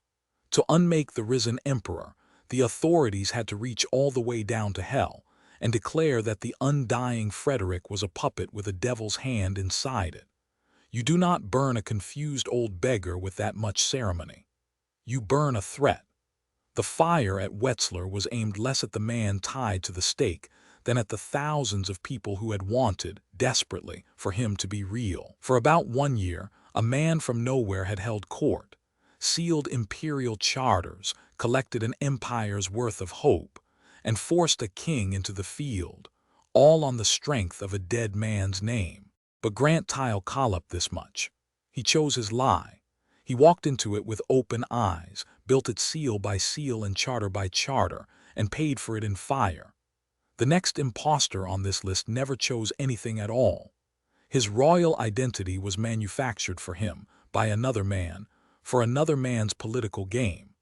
To unmake the risen emperor, the authorities had to reach all the way down to hell and declare that the undying Frederick was a puppet with a devil's hand inside it. You do not burn a confused old beggar with that much ceremony. You burn a threat. The fire at Wetzlar was aimed less at the man tied to the stake than at the thousands of people who had wanted, desperately, for him to be real. For about 1 year, a man from nowhere had held court, sealed imperial charters, collected an empire's worth of hope, and forced a king into the field, all on the strength of a dead man's name. But grant Kolup this much. He chose his lie. He walked into it with open eyes, built it seal by seal and charter by charter, and paid for it in fire. The next impostor on this list never chose anything at all. His royal identity was manufactured for him, by another man, for another man's political game.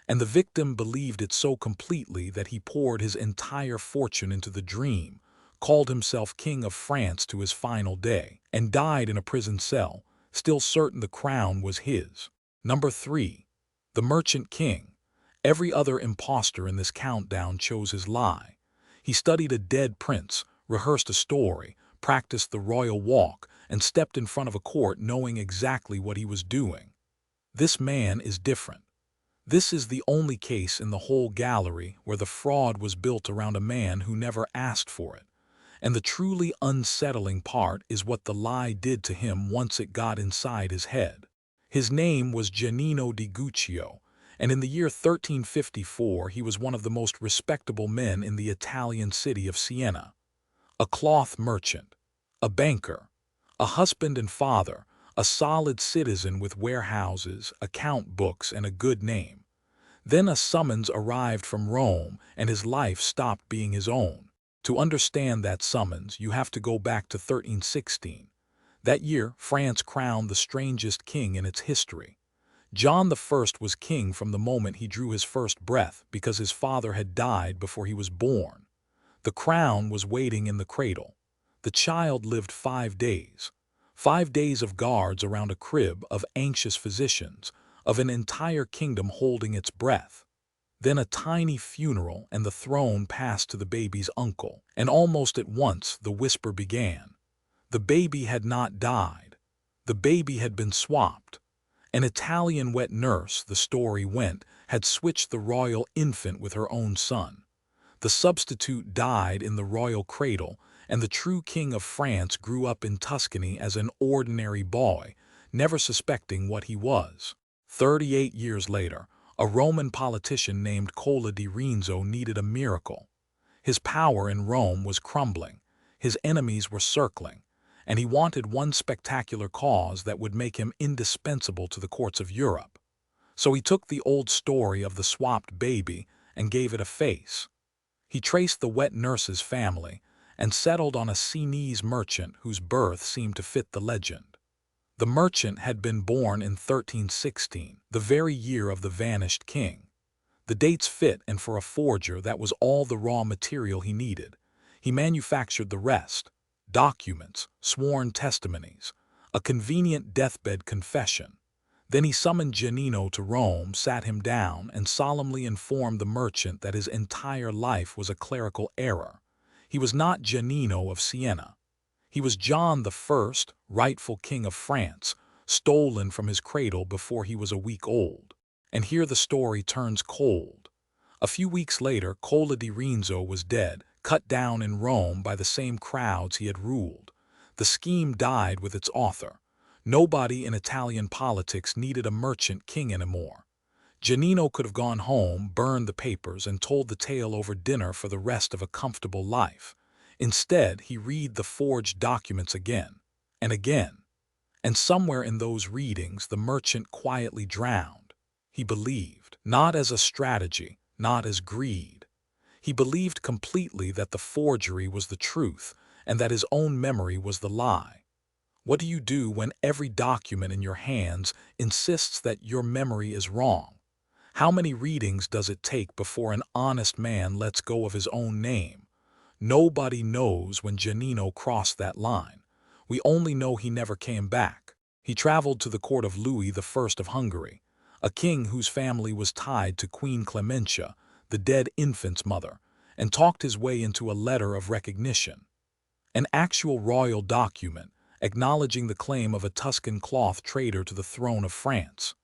And the victim believed it so completely that he poured his entire fortune into the dream, called himself King of France to his final day, and died in a prison cell, still certain the crown was his. Number 3. The Merchant King. Every other impostor in this countdown chose his lie. He studied a dead prince, rehearsed a story, practiced the royal walk, and stepped in front of a court knowing exactly what he was doing. This man is different. This is the only case in the whole gallery where the fraud was built around a man who never asked for it. And the truly unsettling part is what the lie did to him once it got inside his head. His name was Giannino di Guccio, and in the year 1354 he was one of the most respectable men in the Italian city of Siena. A cloth merchant, a banker, a husband and father, a solid citizen with warehouses, account books, and a good name. Then a summons arrived from Rome, and his life stopped being his own. To understand that summons, you have to go back to 1316. That year, France crowned the strangest king in its history. John I was king from the moment he drew his first breath because his father had died before he was born. The crown was waiting in the cradle. The child lived 5 days. 5 days of guards around a crib, of anxious physicians, of an entire kingdom holding its breath. Then a tiny funeral, and the throne passed to the baby's uncle. And almost at once the whisper began. The baby had not died. The baby had been swapped. An Italian wet nurse, the story went, had switched the royal infant with her own son. The substitute died in the royal cradle, and the true king of France grew up in Tuscany as an ordinary boy, never suspecting what he was. 38 years later, a Roman politician named Kolup needed a miracle. His power in Rome was crumbling, his enemies were circling, and he wanted one spectacular cause that would make him indispensable to the courts of Europe. So he took the old story of the swapped baby and gave it a face. He traced the wet nurse's family and settled on a Sienese merchant whose birth seemed to fit the legend. The merchant had been born in 1316, the very year of the vanished king. The dates fit, and for a forger, that was all the raw material he needed. He manufactured the rest: documents, sworn testimonies, a convenient deathbed confession. Then he summoned Giannino to Rome, sat him down, and solemnly informed the merchant that his entire life was a clerical error. He was not Giannino of Siena. He was John I, rightful king of France, stolen from his cradle before he was a week old. And here the story turns cold. A few weeks later, Kolup was dead, cut down in Rome by the same crowds he had ruled. The scheme died with its author. Nobody in Italian politics needed a merchant king anymore. Giannino could have gone home, burned the papers, and told the tale over dinner for the rest of a comfortable life. Instead, he read the forged documents again and again. And somewhere in those readings, the merchant quietly drowned. He believed, not as a strategy, not as greed. He believed completely that the forgery was the truth and that his own memory was the lie. What do you do when every document in your hands insists that your memory is wrong? How many readings does it take before an honest man lets go of his own name? Nobody knows when Giannino crossed that line. We only know he never came back. He traveled to the court of Louis I of Hungary, a king whose family was tied to Queen Clementia, the dead infant's mother, and talked his way into a letter of recognition. An actual royal document acknowledging the claim of a Tuscan cloth trader to the throne of France.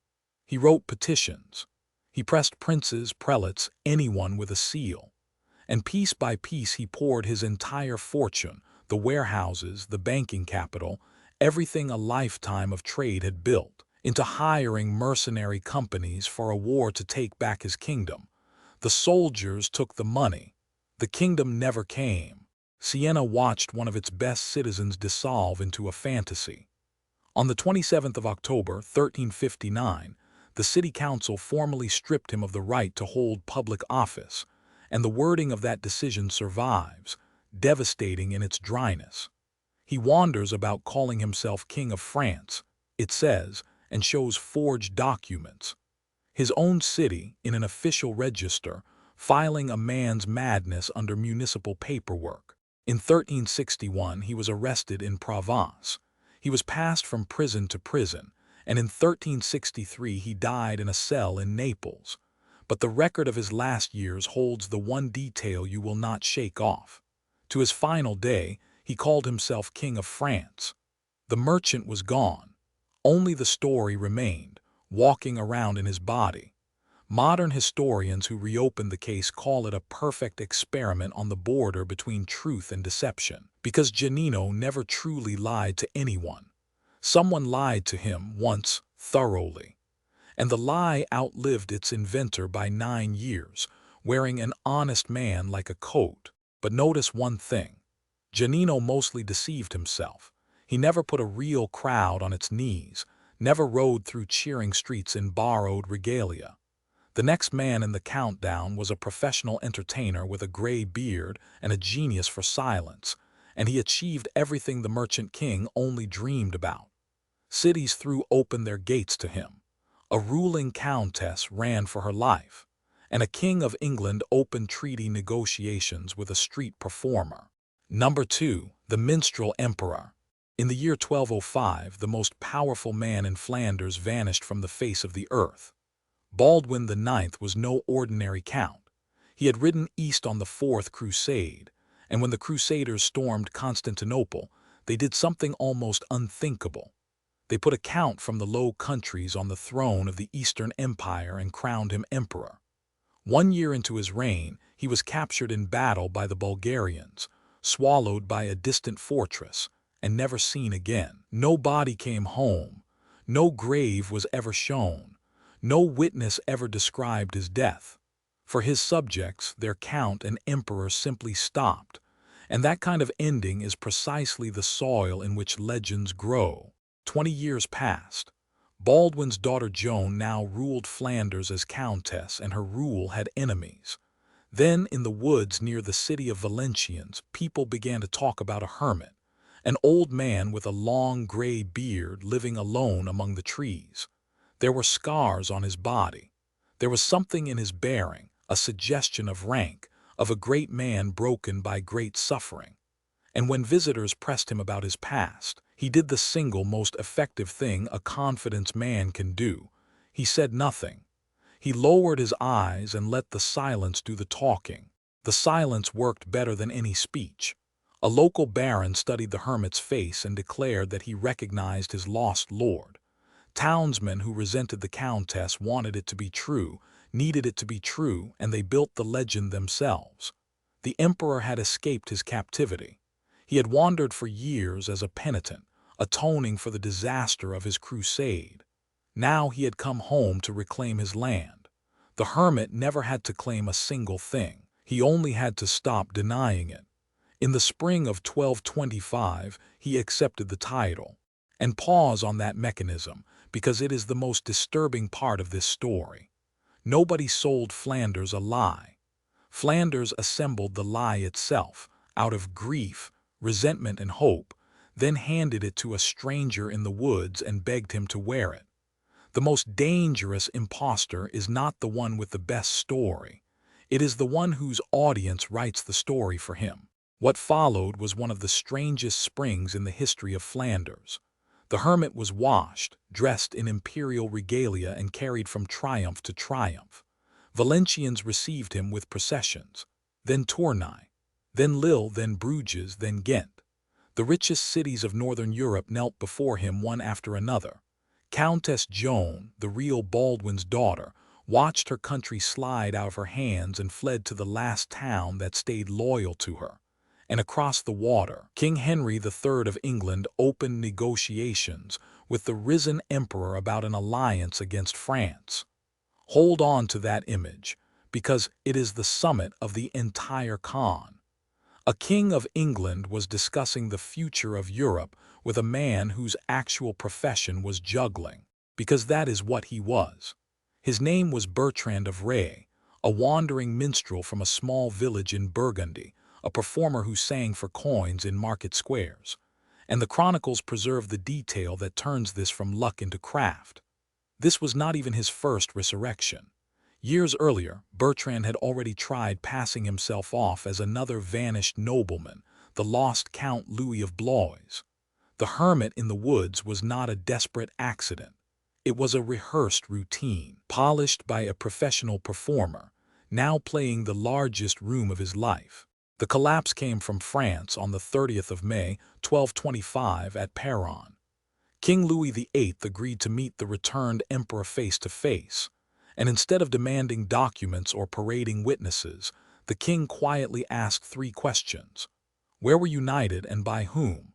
He wrote petitions. He pressed princes, prelates, anyone with a seal. And piece by piece he poured his entire fortune, the warehouses, the banking capital, everything a lifetime of trade had built, into hiring mercenary companies for a war to take back his kingdom. The soldiers took the money. The kingdom never came. Siena watched one of its best citizens dissolve into a fantasy. On the 27th of October, 1359, the city council formally stripped him of the right to hold public office, and the wording of that decision survives, devastating in its dryness. He wanders about calling himself King of France, it says, and shows forged documents. His own city, in an official register, filing a man's madness under municipal paperwork. In 1361, he was arrested in Provence. He was passed from prison to prison, and in 1363 he died in a cell in Naples. But the record of his last years holds the one detail you will not shake off. To his final day, he called himself King of France. The merchant was gone. Only the story remained, walking around in his body. Modern historians who reopen the case call it a perfect experiment on the border between truth and deception, because Giannino never truly lied to anyone. Someone lied to him once, thoroughly. And the lie outlived its inventor by 9 years, wearing an honest man like a coat. But notice one thing. Giannino mostly deceived himself. He never put a real crowd on its knees, never rode through cheering streets in borrowed regalia. The next man in the countdown was a professional entertainer with a gray beard and a genius for silence, and he achieved everything the merchant king only dreamed about. Cities threw open their gates to him. A ruling countess ran for her life, and a king of England opened treaty negotiations with a street performer. Number 2. The Minstrel Emperor. In the year 1205, the most powerful man in Flanders vanished from the face of the earth. Baldwin IX was no ordinary count. He had ridden east on the Fourth Crusade, and when the Crusaders stormed Constantinople, they did something almost unthinkable. They put a count from the Low Countries on the throne of the Eastern Empire and crowned him emperor. 1 year into his reign, he was captured in battle by the Bulgarians, swallowed by a distant fortress, and never seen again. No body came home, no grave was ever shown, no witness ever described his death. For his subjects, their count and emperor simply stopped, and that kind of ending is precisely the soil in which legends grow. 20 years passed. Baldwin's daughter Joan now ruled Flanders as countess, and her rule had enemies. Then, in the woods near the city of Valenciennes, people began to talk about a hermit, an old man with a long gray beard living alone among the trees. There were scars on his body. There was something in his bearing, a suggestion of rank, of a great man broken by great suffering. And when visitors pressed him about his past, he did the single most effective thing a confident man can do. He said nothing. He lowered his eyes and let the silence do the talking. The silence worked better than any speech. A local baron studied the hermit's face and declared that he recognized his lost lord. Townsmen who resented the countess wanted it to be true, needed it to be true, and they built the legend themselves. The emperor had escaped his captivity. He had wandered for years as a penitent, atoning for the disaster of his crusade. Now he had come home to reclaim his land. The hermit never had to claim a single thing. He only had to stop denying it. In the spring of 1225, he accepted the title. And pause on that mechanism, because it is the most disturbing part of this story. Nobody sold Flanders a lie. Flanders assembled the lie itself, out of grief, resentment, and hope, then handed it to a stranger in the woods and begged him to wear it. The most dangerous impostor is not the one with the best story. It is the one whose audience writes the story for him. What followed was one of the strangest springs in the history of Flanders. The hermit was washed, dressed in imperial regalia, and carried from triumph to triumph. Valencians received him with processions, then Tournai, then Lille, then Bruges, then Ghent. The richest cities of northern Europe knelt before him one after another. Countess Joan, the real Baldwin's daughter, watched her country slide out of her hands and fled to the last town that stayed loyal to her. And across the water, King Henry III of England opened negotiations with the risen emperor about an alliance against France. Hold on to that image, because it is the summit of the entire con. A king of England was discussing the future of Europe with a man whose actual profession was juggling, because that is what he was. His name was Bertrand of Ray, a wandering minstrel from a small village in Burgundy, a performer who sang for coins in market squares. And the chronicles preserve the detail that turns this from luck into craft. This was not even his first resurrection. Years earlier, Bertrand had already tried passing himself off as another vanished nobleman, the lost Count Louis of Blois. The hermit in the woods was not a desperate accident. It was a rehearsed routine, polished by a professional performer, now playing the largest room of his life. The collapse came from France on the 30th of May, 1225 at Perkin. King Louis VIII agreed to meet the returned emperor face to face, and instead of demanding documents or parading witnesses, the king quietly asked 3 questions. Where were you knighted and by whom?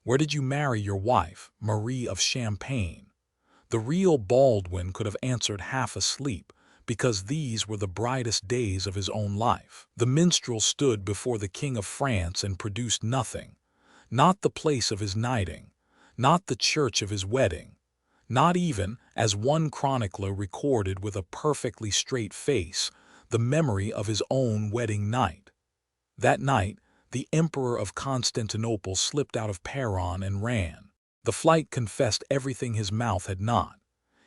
Where did you marry your wife, Marie of Champagne? The real Baldwin could have answered half asleep, because these were the brightest days of his own life. The minstrel stood before the King of France and produced nothing, not the place of his knighting, not the church of his wedding, not even, as one chronicler recorded with a perfectly straight face the memory of his own wedding night. That night, the Emperor of Constantinople slipped out of Perron and ran. The flight confessed everything his mouth had not.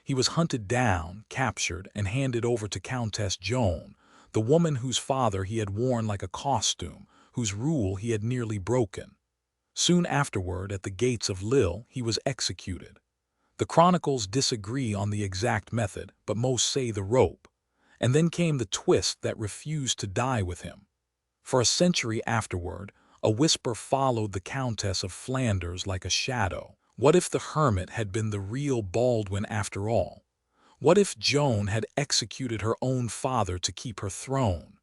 He was hunted down, captured, and handed over to Countess Joan, the woman whose father he had worn like a costume, whose rule he had nearly broken. Soon afterward, at the gates of Lille, he was executed. The chronicles disagree on the exact method, but most say the rope. And then came the twist that refused to die with him. For a century afterward, a whisper followed the Countess of Flanders like a shadow. What if the hermit had been the real Baldwin after all? What if Joan had executed her own father to keep her throne?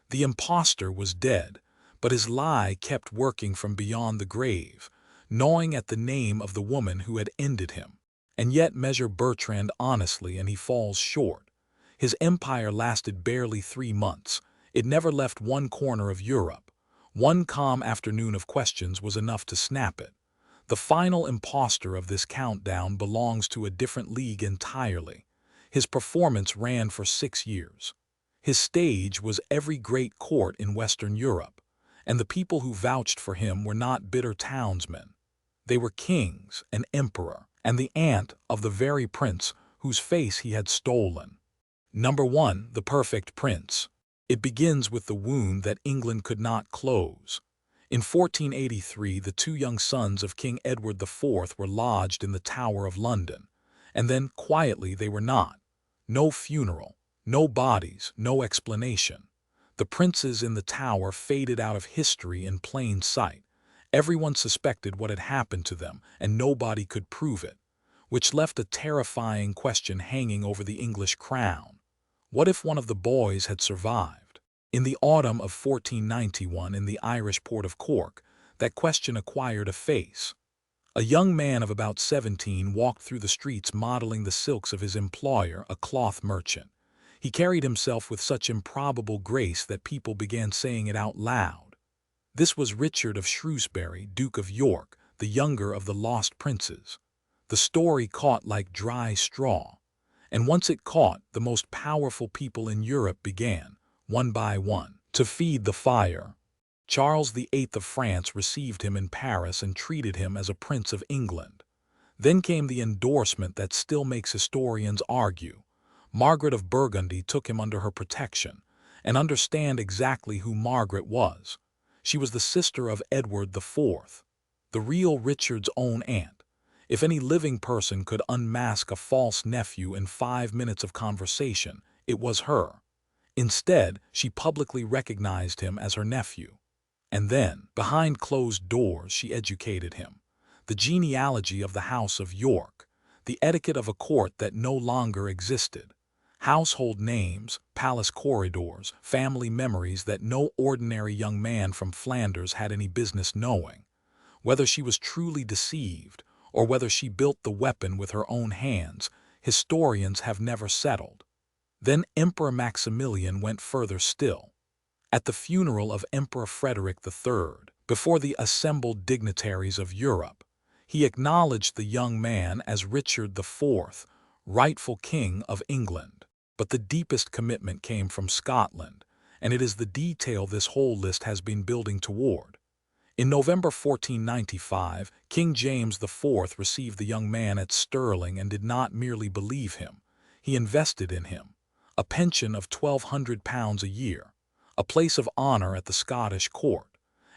The impostor was dead, but his lie kept working from beyond the grave, gnawing at the name of the woman who had ended him. And yet measure Bertrand honestly and he falls short. His empire lasted barely 3 months. It never left one corner of Europe. One calm afternoon of questions was enough to snap it. The final impostor of this countdown belongs to a different league entirely. His performance ran for 6 years. His stage was every great court in Western Europe, and the people who vouched for him were not bitter townsmen. They were kings, an emperor, and the aunt of the very prince whose face he had stolen. Number 1, the perfect prince. It begins with the wound that England could not close. In 1483, the 2 young sons of King Edward IV were lodged in the Tower of London, and then quietly they were not. No funeral, no bodies, no explanation. The princes in the Tower faded out of history in plain sight. Everyone suspected what had happened to them, and nobody could prove it, which left a terrifying question hanging over the English crown. What if one of the boys had survived? In the autumn of 1491, in the Irish port of Cork, that question acquired a face. A young man of about 17 walked through the streets modeling the silks of his employer, a cloth merchant. He carried himself with such improbable grace that people began saying it out loud. This was Richard of Shrewsbury, Duke of York, the younger of the lost princes. The story caught like dry straw. And once it caught, the most powerful people in Europe began, one by one, to feed the fire. Charles VIII of France received him in Paris and treated him as a prince of England. Then came the endorsement that still makes historians argue. Margaret of Burgundy took him under her protection, and understand exactly who Margaret was. She was the sister of Edward IV, the real Richard's own aunt. If any living person could unmask a false nephew in 5 minutes of conversation, it was her. Instead, she publicly recognized him as her nephew. And then, behind closed doors, she educated him. The genealogy of the House of York, the etiquette of a court that no longer existed, household names, palace corridors, family memories that no ordinary young man from Flanders had any business knowing. Whether she was truly deceived, or whether she built the weapon with her own hands, historians have never settled. Then Emperor Maximilian went further still. At the funeral of Emperor Frederick III, before the assembled dignitaries of Europe, he acknowledged the young man as Richard IV, rightful King of England. But the deepest commitment came from Scotland, and it is the detail this whole list has been building toward. In November 1495, King James IV received the young man at Stirling and did not merely believe him. He invested in him. A pension of £1,200 a year, a place of honor at the Scottish court,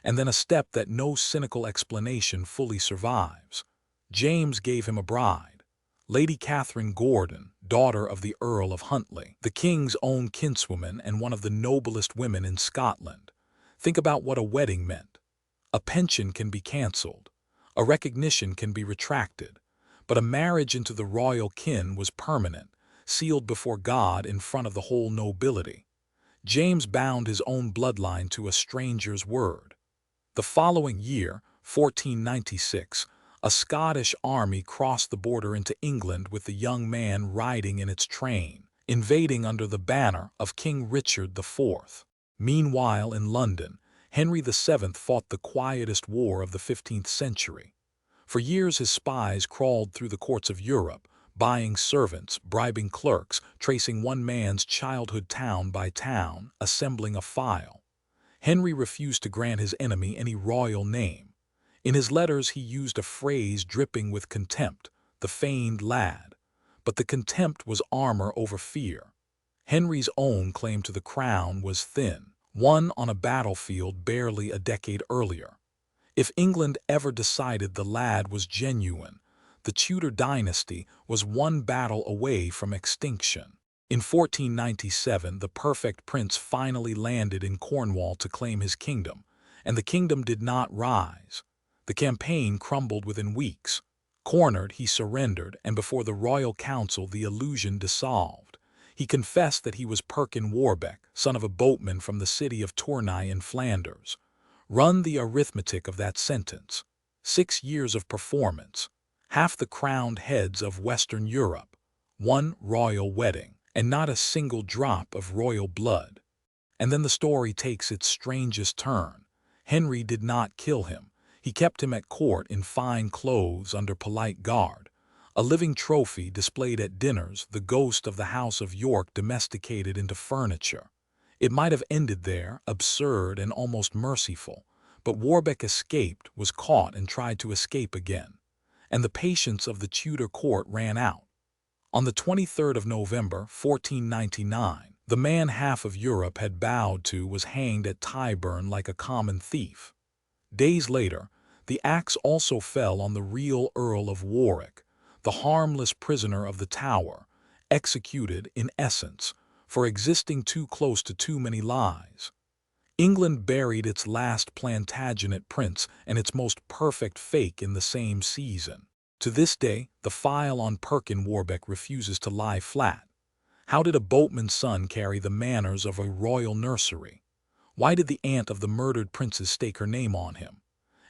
and then a step that no cynical explanation fully survives. James gave him a bride, Lady Catherine Gordon, daughter of the Earl of Huntly, the king's own kinswoman and one of the noblest women in Scotland. Think about what a wedding meant. A pension can be cancelled, a recognition can be retracted, but a marriage into the royal kin was permanent, sealed before God in front of the whole nobility. James bound his own bloodline to a stranger's word. The following year, 1496, a Scottish army crossed the border into England with the young man riding in its train, invading under the banner of King Richard IV. Meanwhile, in London, Henry VII fought the quietest war of the 15th century. For years his spies crawled through the courts of Europe, buying servants, bribing clerks, tracing one man's childhood town by town, assembling a file. Henry refused to grant his enemy any royal name. In his letters he used a phrase dripping with contempt, the feigned lad. But the contempt was armor over fear. Henry's own claim to the crown was thin, won on a battlefield barely a decade earlier. If England ever decided the lad was genuine, the Tudor dynasty was one battle away from extinction. In 1497, the perfect prince finally landed in Cornwall to claim his kingdom, and the kingdom did not rise. The campaign crumbled within weeks. Cornered, he surrendered, and before the royal council the illusion dissolved. He confessed that he was Perkin Warbeck, son of a boatman from the city of Tournai in Flanders. Run the arithmetic of that sentence. 6 years of performance, half the crowned heads of Western Europe, one royal wedding, and not a single drop of royal blood. And then the story takes its strangest turn. Henry did not kill him. He kept him at court in fine clothes under polite guard. A living trophy displayed at dinners, the ghost of the House of York domesticated into furniture. It might have ended there, absurd and almost merciful. But Warbeck escaped, was caught, and tried to escape again. And the patience of the Tudor court ran out. On the 23rd of November, 1499, the man half of Europe had bowed to was hanged at Tyburn like a common thief. Days later, the axe also fell on the real Earl of Warwick, the harmless prisoner of the Tower, executed, in essence, for existing too close to too many lies. England buried its last Plantagenet prince and its most perfect fake in the same season. To this day, the file on Perkin Warbeck refuses to lie flat. How did a boatman's son carry the manners of a royal nursery? Why did the aunt of the murdered princess stake her name on him?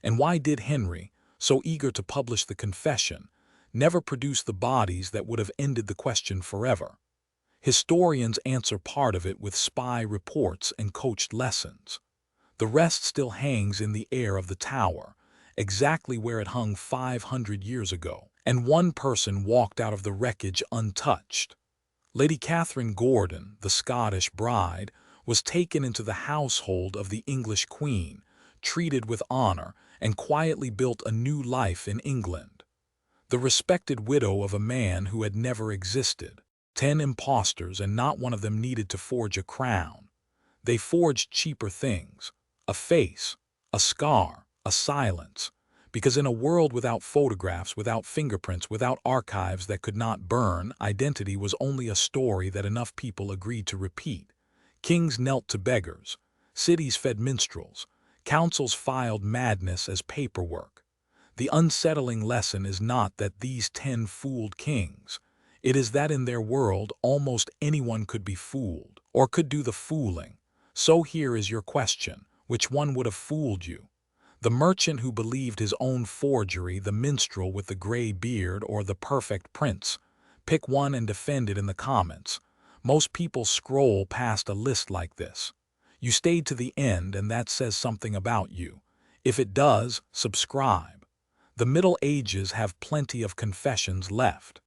And why did Henry, so eager to publish the confession, never produce the bodies that would have ended the question forever? Historians answer part of it with spy reports and coached lessons. The rest still hangs in the air of the Tower, exactly where it hung 500 years ago, and one person walked out of the wreckage untouched. Lady Catherine Gordon, the Scottish bride, was taken into the household of the English Queen, treated with honor, and quietly built a new life in England. The respected widow of a man who had never existed. 10 impostors, and not one of them needed to forge a crown. They forged cheaper things, a face, a scar, a silence, because in a world without photographs, without fingerprints, without archives that could not burn, identity was only a story that enough people agreed to repeat. Kings knelt to beggars, cities fed minstrels, councils filed madness as paperwork. The unsettling lesson is not that these 10 fooled kings. It is that in their world almost anyone could be fooled, or could do the fooling. So here is your question: which one would have fooled you? The merchant who believed his own forgery, the minstrel with the gray beard, or the perfect prince? Pick one and defend it in the comments. Most people scroll past a list like this. You stayed to the end, and that says something about you. If it does, subscribe. The Middle Ages have plenty of confessions left.